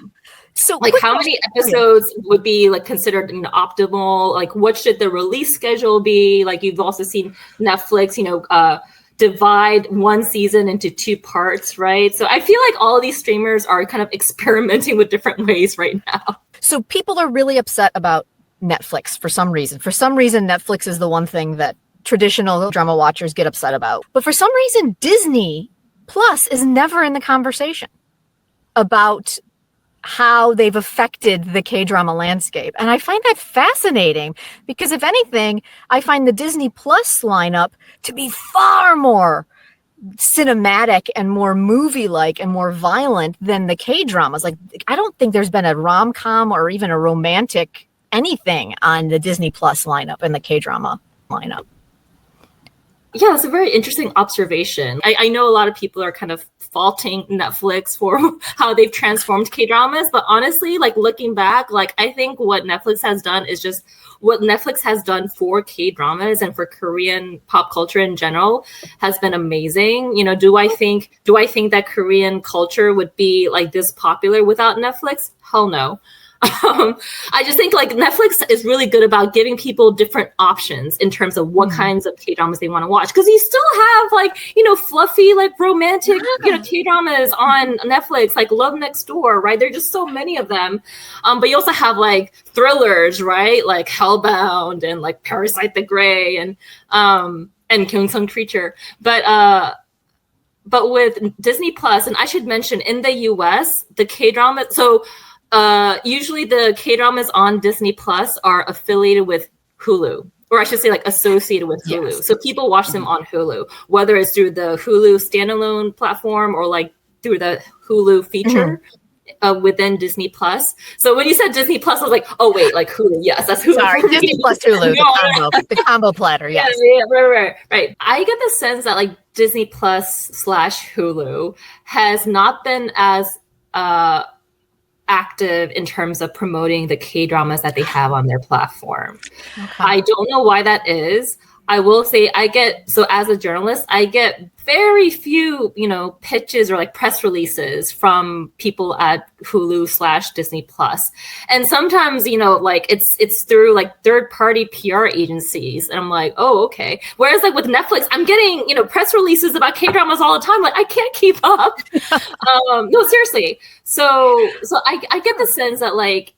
So like how many episodes would be like considered, you know, optimal? Like what should the release schedule be? Like you've also seen Netflix, you know, divide one season into 2 parts, right? So I feel like all of these streamers are kind of experimenting with different ways right now. So people are really upset about Netflix for some reason. For some reason, Netflix is the one thing that traditional drama watchers get upset about. But for some reason, Disney Plus is never in the conversation about how they've affected the K-drama landscape. And I find that fascinating because if anything, I find the Disney Plus lineup to be far more cinematic and more movie-like and more violent than the K-dramas. Like, I don't think there's been a rom-com or even a romantic anything on the Disney Plus lineup and the K-drama lineup. Yeah, it's a very interesting observation. I know a lot of people are kind of faulting Netflix for how they've transformed K-dramas, but honestly, like looking back, like I think what Netflix has done is just what Netflix has done for K-dramas and for Korean pop culture in general has been amazing. You know, do I think that Korean culture would be like this popular without Netflix? Hell no. I just think like Netflix is really good about giving people different options in terms of what kinds of K-dramas they want to watch. Because you still have like, fluffy, like romantic, K-dramas on Netflix, like Love Next Door, right? There are just so many of them. But you also have like thrillers, right? Like Hellbound and like Parasite the Grey and Killing Some Creature. But with Disney Plus, and I should mention in the US, the K-drama, so usually the K-dramas on Disney Plus are affiliated with Hulu, or I should say like associated with Hulu. Yes. So people watch them on Hulu, whether it's through the Hulu standalone platform or like through the Hulu feature. Within Disney Plus. So when you said Disney Plus, I was like, oh wait, like Hulu. Yes, that's Hulu. Sorry, Disney Plus Hulu, the combo platter. Yes. Yeah, right. I get the sense that like Disney Plus / Hulu has not been as active in terms of promoting the K-dramas that they have on their platform. Okay. I don't know why that is. I will say as a journalist, I get very few, pitches or like press releases from people at Hulu / Disney Plus. And sometimes, like it's through like third-party PR agencies. And I'm like, oh, okay. Whereas like with Netflix, I'm getting, press releases about K-dramas all the time. Like I can't keep up. No, seriously. So I get the sense that like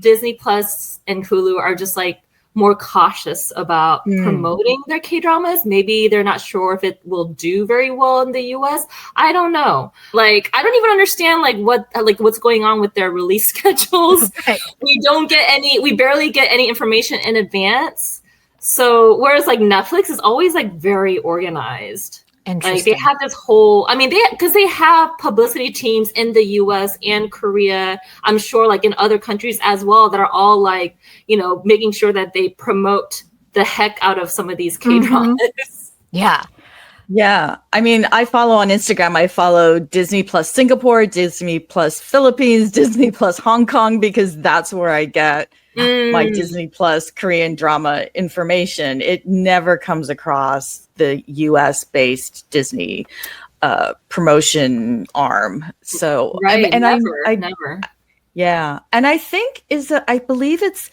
Disney Plus and Hulu are just like more cautious about promoting their K-dramas. Maybe they're not sure if it will do very well in the US. I don't know. Like, I don't even understand what's going on with their release schedules. Right. We barely get any information in advance. So whereas like Netflix is always like very organized. Like they have this whole, because they have publicity teams in the US and Korea, I'm sure like in other countries as well, that are all like, making sure that they promote the heck out of some of these K-dramas. Yeah. Yeah. I follow on Instagram, I follow Disney Plus Singapore, Disney Plus Philippines, Disney Plus Hong Kong, because that's where I get my Disney Plus Korean drama information. It never comes across the US based Disney promotion arm. So, right, never. Yeah. And I think I believe it's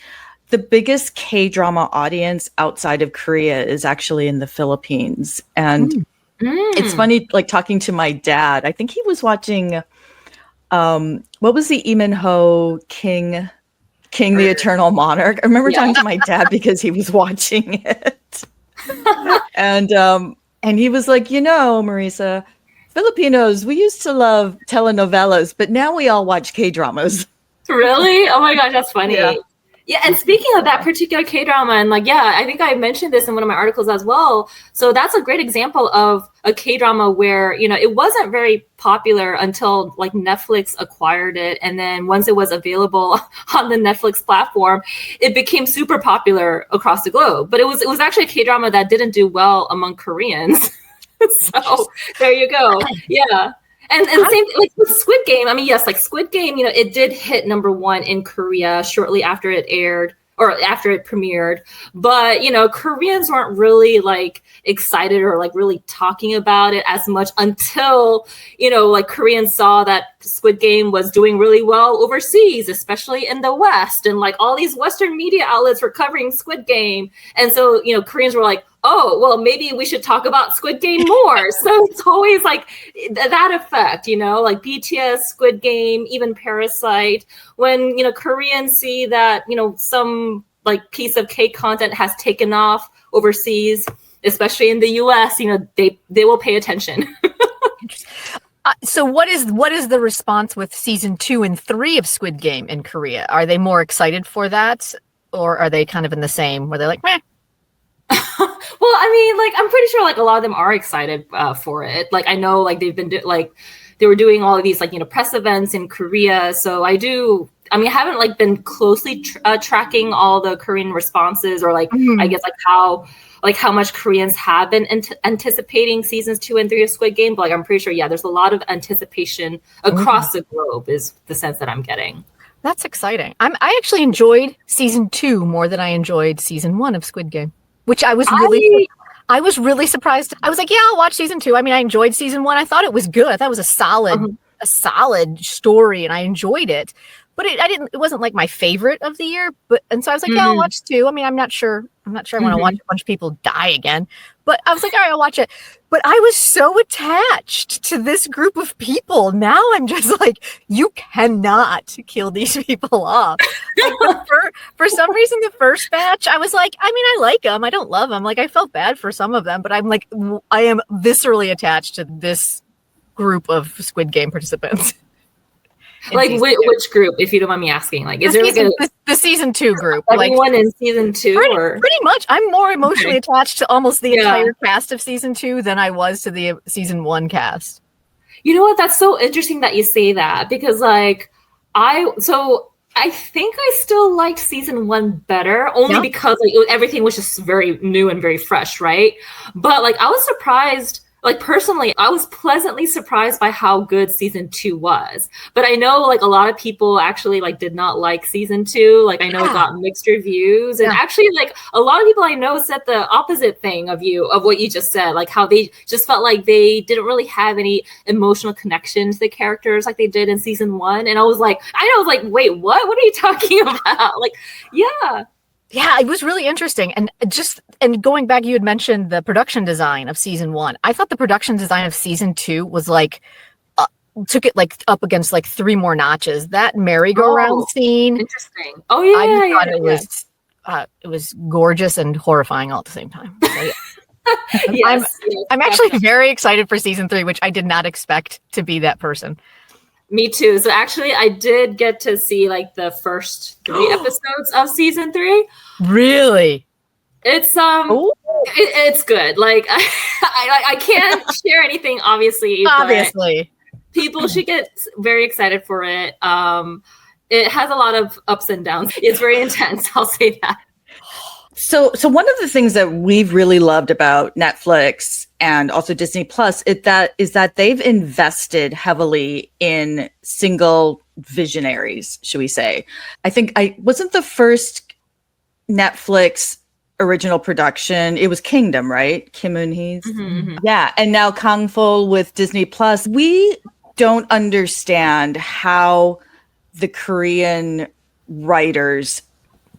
the biggest K-drama audience outside of Korea is actually in the Philippines. And it's funny, like talking to my dad, I think he was watching, what was the Lee Min-ho King, the Eternal Monarch? I remember talking to my dad because he was watching it. And he was like, Marisa, Filipinos, we used to love telenovelas, but now we all watch K-dramas. Really? Oh my gosh, that's funny. Yeah, and speaking of that particular K-drama, and like, I think I mentioned this in one of my articles as well. So that's a great example of a K-drama where, it wasn't very popular until like Netflix acquired it. And then once it was available on the Netflix platform, it became super popular across the globe. But it was actually a K-drama that didn't do well among Koreans. So there you go. Yeah. And same like with Squid Game. Yes, like Squid Game, it did hit #1 in Korea shortly after it aired or after it premiered. But, Koreans weren't really like excited or like really talking about it as much until, like Koreans saw that Squid Game was doing really well overseas, especially in the West. And like all these Western media outlets were covering Squid Game. And so, Koreans were like, oh, well, maybe we should talk about Squid Game more. So it's always like that effect, like BTS, Squid Game, even Parasite. When, Koreans see that, some like piece of K content has taken off overseas, especially in the US, they will pay attention. So what is the response with season 2 and 3 of Squid Game in Korea? Are they more excited for that? Or are they kind of in the same where they're like, meh? Well, I'm pretty sure like a lot of them are excited for it. Like I know like they've been they were doing all of these like, press events in Korea. So I haven't like been closely tracking all the Korean responses or like, I guess like how much Koreans have been anticipating seasons 2 and 3 of Squid Game. But like, I'm pretty sure, there's a lot of anticipation across the globe is the sense that I'm getting. That's exciting. I actually enjoyed season 2 more than I enjoyed season 1 of Squid Game, which I was really surprised. I was like, I'll watch season 2. I enjoyed season 1. I thought it was good. I thought it was a solid story and I enjoyed it. but it wasn't like my favorite of the year. And so I was like, yeah, I'll watch 2. I mean, I'm not sure I want to watch a bunch of people die again, but I was like, all right, I'll watch it. But I was so attached to this group of people. Now I'm just like, you cannot kill these people off. Like for some reason, the first batch, I was like, I mean, I like them. I don't love them. Like, I felt bad for some of them, but I'm like, I am viscerally attached to this group of Squid Game participants. Like which group, if you don't mind me asking? Like, is there the season 2 group? Everyone in season 2, pretty much. I'm more emotionally attached to almost the entire cast of season 2 than I was to the season 1 cast. You know what? That's so interesting that you say that, because like I think I still liked season 1 better, only because like everything was just very new and very fresh, right? But like I was surprised. Like personally, I was pleasantly surprised by how good season 2 was. But I know like a lot of people actually like did not like season 2. Like I know it got mixed reviews. And actually like a lot of people I know said the opposite thing of what you just said, like how they just felt like they didn't really have any emotional connection to the characters like they did in season 1. And I was like, wait, what? What are you talking about? Like, yeah. Yeah, it was really interesting. And going back, you had mentioned the production design of season 1. I thought the production design of season 2 was like, took it like up against like 3 more notches. That merry-go-round scene. Interesting. Oh yeah. I thought it was gorgeous and horrifying all at the same time. So, yeah. I'm actually very excited for season 3, which I did not expect to be that person. Me too. So actually, I did get to see like the first 3 episodes of season 3. Really? It's it's good. Like I can't share anything, obviously. Obviously, people should get very excited for it. It has a lot of ups and downs. It's very intense. I'll say that. So one of the things that we've really loved about Netflix and also Disney Plus is that they've invested heavily in single visionaries, should we say. I think I wasn't the first Netflix original production. It was Kingdom, right? Kim Eun-hee's. Yeah. And now Kang Fol with Disney Plus. We don't understand how the Korean writers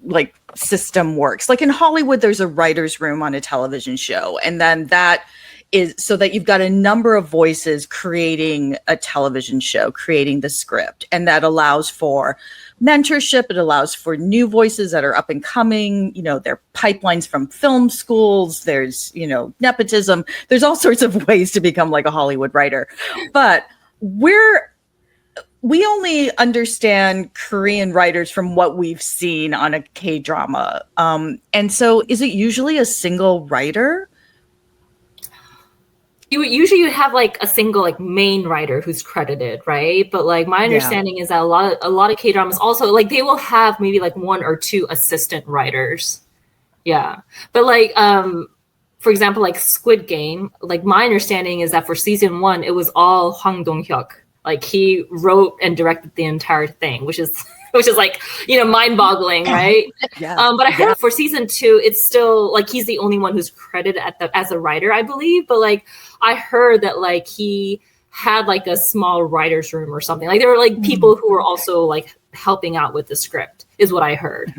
like system works. Like in Hollywood, there's a writer's room on a television show. And then that is so that you've got a number of voices creating a television show, creating the script. And that allows for mentorship. It allows for new voices that are up and coming. You know, there are pipelines from film schools. There's, nepotism. There's all sorts of ways to become like a Hollywood writer. But we only understand Korean writers from what we've seen on a K-drama. And so is it usually a single writer? You have like a single like main writer who's credited, right? But like my understanding is that a lot of K-dramas also like they will have maybe like 1 or 2 assistant writers. Yeah. But like for example, like Squid Game, like my understanding is that for season 1, it was all Hwang Dong-hyuk. Like he wrote and directed the entire thing, which is like, mind-boggling, right? Yeah. But I heard for season 2, it's still like he's the only one who's credited as a writer, I believe. But like I heard that like he had like a small writer's room or something. Like there were like people who were also like helping out with the script, is what I heard.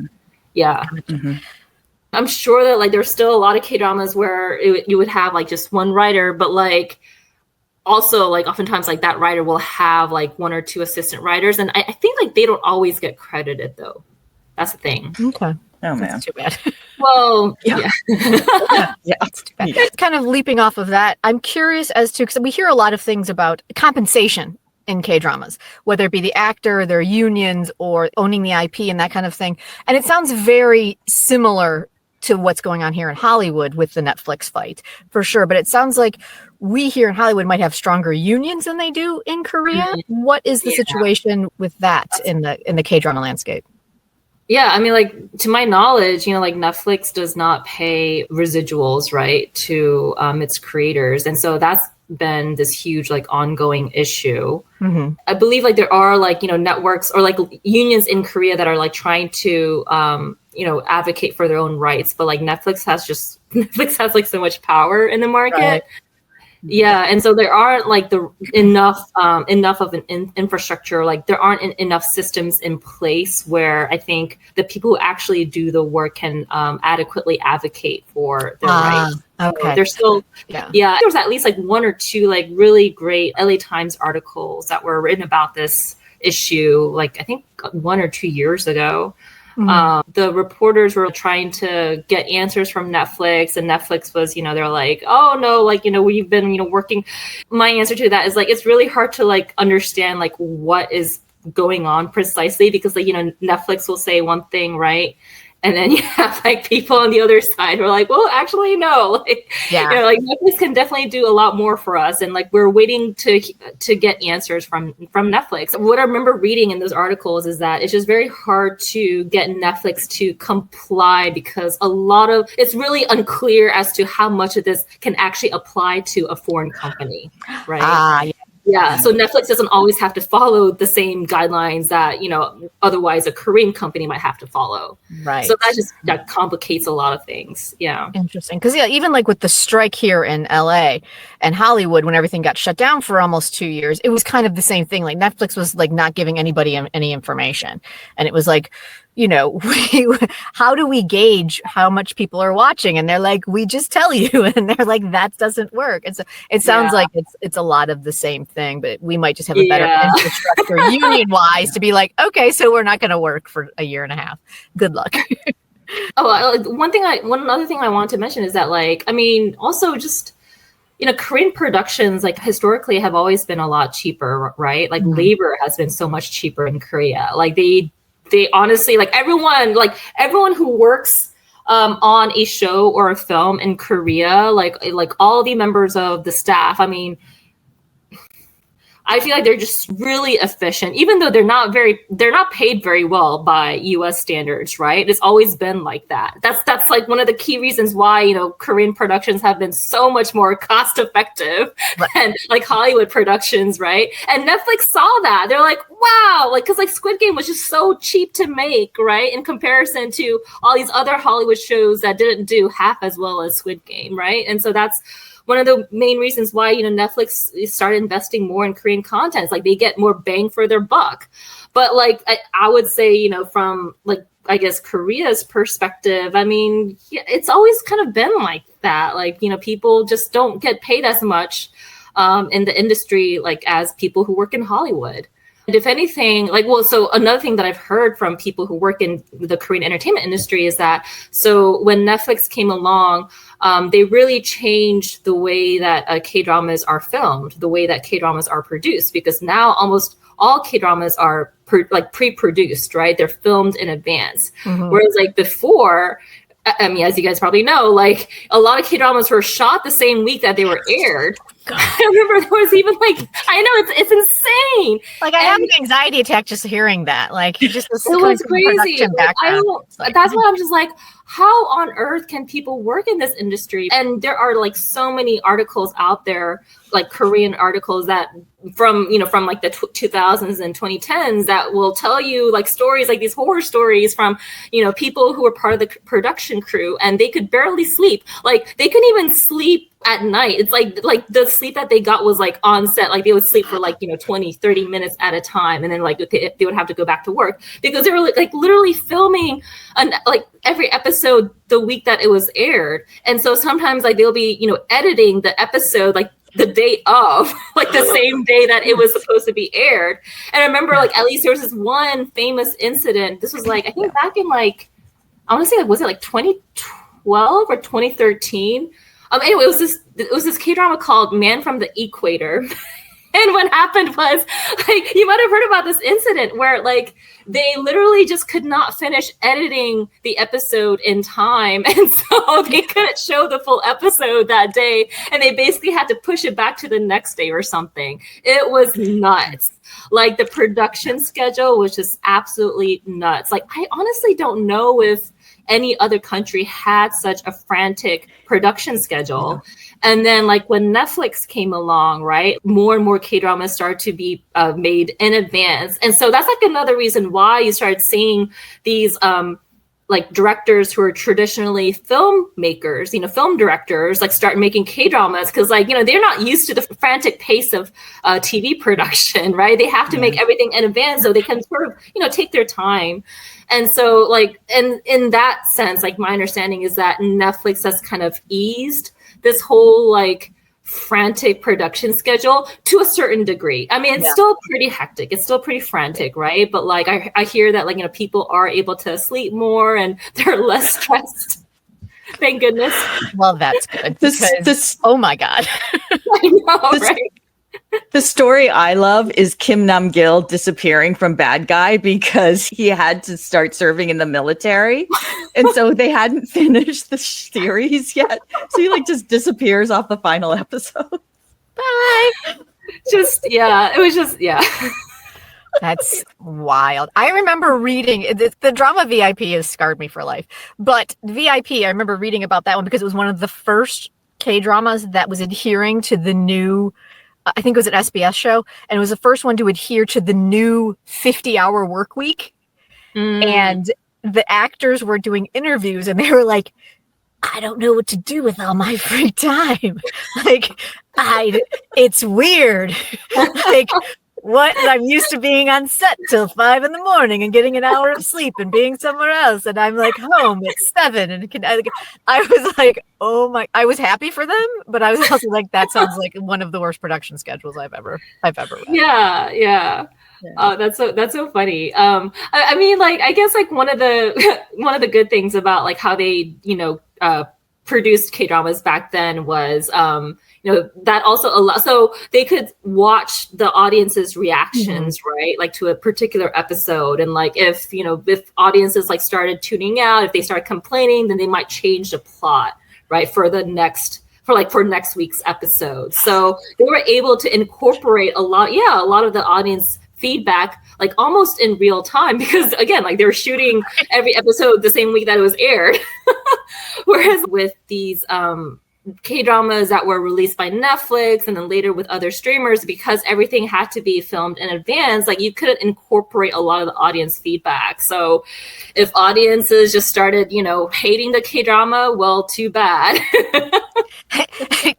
Yeah. I'm sure that like there's still a lot of K-dramas where you would have like just one writer, but like also like oftentimes like that writer will have like 1 or 2 assistant writers, and I think like they don't always get credited though. That's the thing. Okay. Oh man, that's too bad. Well, yeah. That's too bad. Kind of leaping off of that, I'm curious as to, because we hear a lot of things about compensation in K-dramas, whether it be the actor, their unions, or owning the IP and that kind of thing. And it sounds very similar to what's going on here in Hollywood with the Netflix fight, for sure. But it sounds like we here in Hollywood might have stronger unions than they do in Korea. What is the situation with that in the K-drama landscape? Yeah, I mean, like, to my knowledge, like Netflix does not pay residuals, right, to its creators. And so that's been this huge, like, ongoing issue. I believe, like, there are, like, networks or, like, unions in Korea that are, like, trying to, advocate for their own rights. But, like, Netflix has, like, so much power in the market. Yeah, and so there aren't like the enough of an infrastructure. Like there aren't enough systems in place where I think the people who actually do the work can adequately advocate for their rights. Okay. So there's still, yeah, there was at least like one or two like really great LA Times articles that were written about this issue. Like I think 1 or 2 years ago. The reporters were trying to get answers from Netflix, and Netflix was, they're like, oh no, like, we've been, working. My answer to that is like, it's really hard to like understand like what is going on precisely, because like, Netflix will say one thing, right? And then you have like people on the other side who are like, well, actually, no. Like, like Netflix can definitely do a lot more for us. And like, we're waiting to get answers from Netflix. What I remember reading in those articles is that it's just very hard to get Netflix to comply, because it's really unclear as to how much of this can actually apply to a foreign company, right? Yeah, so Netflix doesn't always have to follow the same guidelines that, otherwise a Korean company might have to follow. Right. So that complicates a lot of things. Yeah. Interesting. Because even like with the strike here in LA and Hollywood, when everything got shut down for almost 2 years, it was kind of the same thing. Like Netflix was like not giving anybody any information. And it was like, how do we gauge how much people are watching? And they're like, we just tell you. And they're like, that doesn't work. And so it sounds like it's a lot of the same thing, but we might just have a better infrastructure union-wise to be like, okay, so we're not going to work for a year and a half. Good luck. One other thing I want to mention is that, like, I mean, also just, Korean productions, like, historically have always been a lot cheaper, right? Like, labor has been so much cheaper in Korea. Like, they honestly, like, everyone who works on a show or a film in Korea, like all the members of the staff, I mean, I feel like they're just really efficient, even though they're not paid very well by US standards, right? It's always been like that. That's like one of the key reasons why, Korean productions have been so much more cost effective than like Hollywood productions, right? And Netflix saw that. They're like, wow, like, cause like Squid Game was just so cheap to make, right? In comparison to all these other Hollywood shows that didn't do half as well as Squid Game, right? And so that's one of the main reasons why, Netflix started investing more in Korean content. It's like they get more bang for their buck. But like, I would say, from like, I guess Korea's perspective, I mean, it's always kind of been like that. Like, people just don't get paid as much in the industry, like as people who work in Hollywood. And if anything, like, well, so another thing that I've heard from people who work in the Korean entertainment industry is that, so when Netflix came along, they really changed the way that K-dramas are filmed, the way that K-dramas are produced, because now almost all K-dramas are pre-produced, right? They're filmed in advance. Whereas like before, I mean, as you guys probably know, like a lot of K-dramas were shot the same week that they were aired. I remember there was even like, I know it's insane. Like I have an anxiety attack just hearing that. Like just this it was crazy. That's why I'm just like, how on earth can people work in this industry? And there are like so many articles out there, like Korean articles that from like the 2000s and 2010s that will tell you like stories, like these horror stories from, people who were part of the production crew, and they could barely sleep. Like they couldn't even sleep at night. It's like the sleep that they got was like on set. Like they would sleep for like, 20, 30 minutes at a time. And then like they would have to go back to work because they were like literally filming like every episode the week that it was aired. And so sometimes like they'll be, editing the episode like the day of, like the same day that it was supposed to be aired. And I remember like, at least there was this one famous incident. This was like, I think back in like, I want to say like, was it like 2012 or 2013? Anyway, it was this K-drama called Man from the Equator. And what happened was, like, you might have heard about this incident where, like, they literally just could not finish editing the episode in time. And so they couldn't show the full episode that day. And they basically had to push it back to the next day or something. It was nuts. Like, the production schedule was just absolutely nuts. Like, I honestly don't know if any other country had such a frantic production schedule. And then like when Netflix came along, right, more and more K-dramas started to be made in advance. And so that's like another reason why you started seeing these like directors who are traditionally filmmakers, film directors, like start making K-dramas because like, they're not used to the frantic pace of TV production, right? They have to make everything in advance so they can sort of, take their time. And so like, and in that sense, like my understanding is that Netflix has kind of eased this whole like frantic production schedule to a certain degree. I mean, it's still pretty hectic. It's still pretty frantic, right? But like, I hear that like, people are able to sleep more and they're less stressed. Thank goodness. Well, that's good. This oh my God. I know, right? The story I love is Kim Nam-gil disappearing from Bad Guy because he had to start serving in the military. And so they hadn't finished the series yet. So he like just disappears off the final episode. Bye. It was just. That's wild. I remember reading the drama VIP has scarred me for life. But VIP, I remember reading about that one because it was one of the first K-dramas that was adhering to the new, I think it was an SBS show, and it was the first one to adhere to the new 50-hour work week. And the actors were doing interviews and they were like, I don't know what to do with all my free time. Like, it's weird. Like, what? I'm used to being on set till 5 a.m. and getting an hour of sleep and being somewhere else. And I'm like home at 7. And I was like, oh my, I was happy for them, but I was also like, that sounds like one of the worst production schedules I've ever read. Yeah. Oh, that's so funny. I mean, like, I guess like one of the good things about like how they, produced K-dramas back then was, that also so they could watch the audience's reactions, right? Like to a particular episode. And like, if audiences like started tuning out, if they started complaining, then they might change the plot, right? For next week's episode. So they were able to incorporate a lot of the audience feedback, like almost in real time, because again, like they were shooting every episode the same week that it was aired. Whereas with these K-dramas that were released by Netflix and then later with other streamers, because everything had to be filmed in advance, like you couldn't incorporate a lot of the audience feedback. So if audiences just started, hating the K-drama, well, too bad.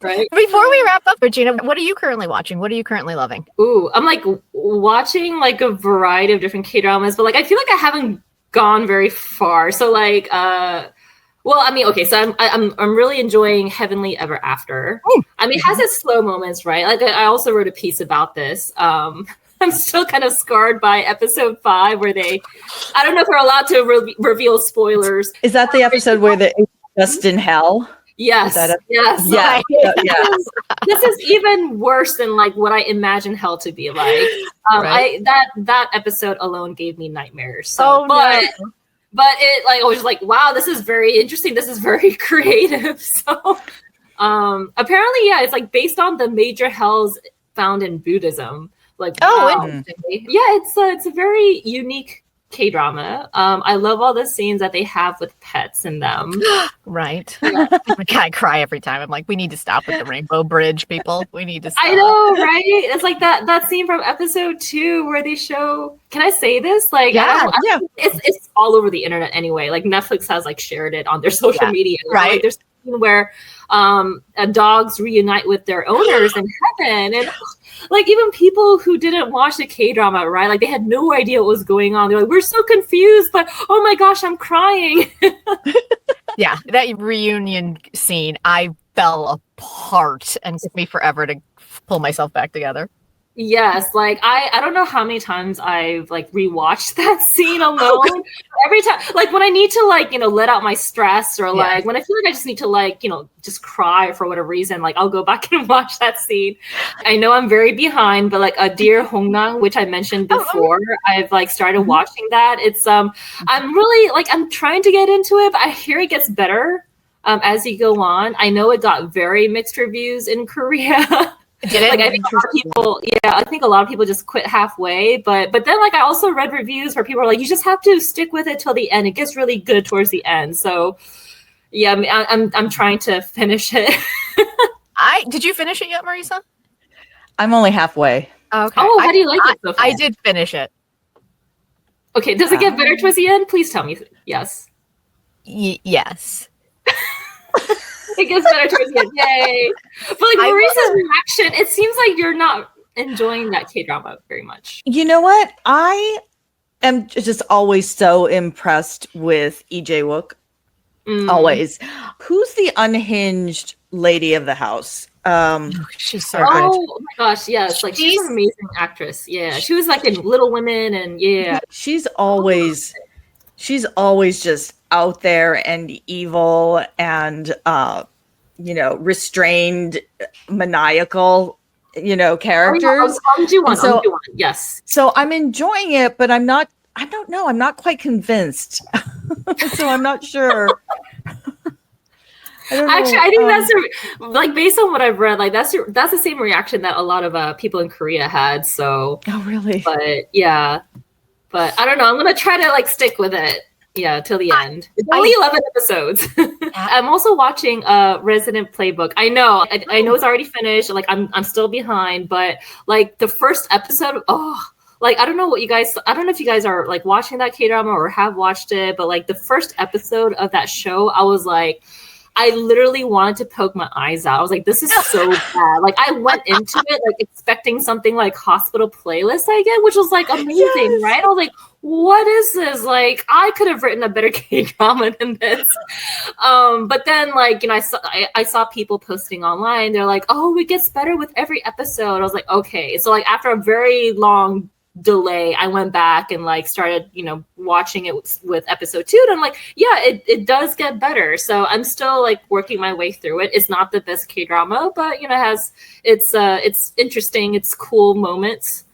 Right? Before we wrap up, Regina, what are you currently watching? What are you currently loving? Ooh, I'm like watching like a variety of different K-dramas, but like I feel like I haven't gone very far. So like well, I mean, okay, so I'm really enjoying Heavenly Ever After. Oh. I mean, it has its slow moments, right? Like I also wrote a piece about this. I'm still kind of scarred by episode 5 where I don't know if we're allowed to reveal spoilers. Is that the episode where they're just in hell? Yes. Yes. Yeah. Yes. This is even worse than like what I imagine hell to be like. Right. That episode alone gave me nightmares. So, but it like I was like, wow, this is very interesting. This is very creative. So apparently, it's like based on the major hells found in Buddhism. Like, interesting. Yeah, it's a very unique K-drama. I love all the scenes that they have with pets in them. Right. I cry every time. I'm like, we need to stop with the Rainbow Bridge, people. We need to stop. I know, right? It's like that scene from episode 2 where they show. Can I say this? Like, yeah. It's all over the internet anyway. Like Netflix has like shared it on their social media. Right. Like, there's a scene where dogs reunite with their owners in heaven, and like even people who didn't watch the K-drama, right? Like they had no idea what was going on. They're like, we're so confused, but oh my gosh, I'm crying. Yeah, that reunion scene, I fell apart and it took me forever to pull myself back together. Yes, like I don't know how many times I've like rewatched that scene alone. Every time, like when I need to like let out my stress, or like when I feel like I just need to like just cry for whatever reason, like I'll go back and watch that scene. I know I'm very behind, but like a Dear Hongnang, which I mentioned before, I've like started watching that. It's I'm really like I'm trying to get into it, but I hear it gets better as you go on. I know it got very mixed reviews in Korea. Did it? Like I think a lot of people, I think a lot of people just quit halfway. But then like I also read reviews where people are like, you just have to stick with it till the end. It gets really good towards the end. So yeah, I mean, I'm trying to finish it. Did you finish it yet, Marisa? I'm only halfway. Okay. Oh, how do you like it so far? I did finish it. Okay, does it get better towards the end? Please tell me yes. Yes. It gets better towards the end. Yay! But like Maurice's reaction, it seems like you're not enjoying that K-drama very much. You know what? I am just always so impressed with EJ Wook. Always. Who's the unhinged lady of the house? She's so good. Oh my gosh, yes. Like she's an amazing actress. Yeah. She was like in Little Women and yeah. She's always just out there and evil and restrained, maniacal, characters. So, yes. So I'm enjoying it, but I don't know. I'm not quite convinced. So I'm not sure. Actually, I think that's like based on what I've read, like that's the same reaction that a lot of people in Korea had. So, oh really? But yeah, but I don't know. I'm gonna try to like stick with it. Yeah, till the end. It's only 11 episodes. I'm also watching Resident Playbook. I know it's already finished. Like I'm still behind, but like the first episode, like I don't know if you guys are like watching that K-drama or have watched it, but like the first episode of that show, I was like, I literally wanted to poke my eyes out. I was like, this is so bad. Like I went into it like expecting something like Hospital Playlist, I get, which was like amazing, right? I was like, what is this? Like I could have written a better K-drama than this. But then like, I saw people posting online. They're like, oh, it gets better with every episode. I was like, okay. So like after a very long delay, I went back and like started watching it with episode 2, and I'm like, yeah, it does get better. So I'm still like working my way through it. It's not the best K-drama, but it's interesting, it's cool moments.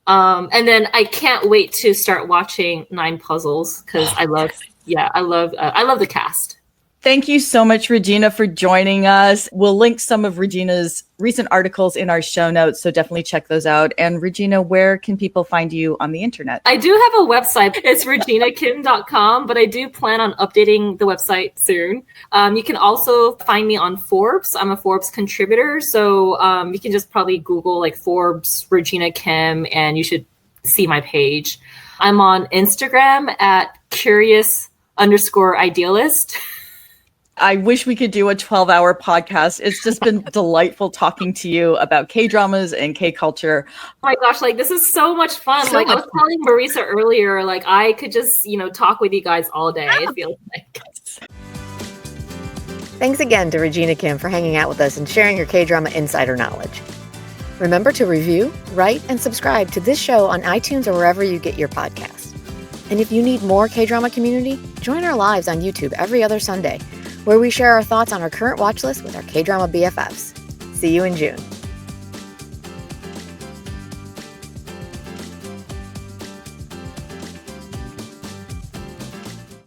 And then I can't wait to start watching 9 Puzzles because I love the cast. Thank you so much, Regina, for joining us. We'll link some of Regina's recent articles in our show notes, so definitely check those out. And Regina, where can people find you on the internet? I do have a website. It's reginakim.com, but I do plan on updating the website soon. You can also find me on Forbes. I'm a Forbes contributor, so you can just probably Google like Forbes Regina Kim, and you should see my page. I'm on Instagram at curious_idealist. I wish we could do a 12-hour podcast. It's just been delightful talking to you about K-dramas and K-culture. Oh my gosh, like this is so much fun. I was telling Marisa earlier, like I could just, talk with you guys all day, it feels like. Thanks again to Regina Kim for hanging out with us and sharing your K-drama insider knowledge. Remember to review, write, and subscribe to this show on iTunes or wherever you get your podcasts. And if you need more K-drama community, join our lives on YouTube every other Sunday, where we share our thoughts on our current watch list with our K-drama BFFs. See you in June.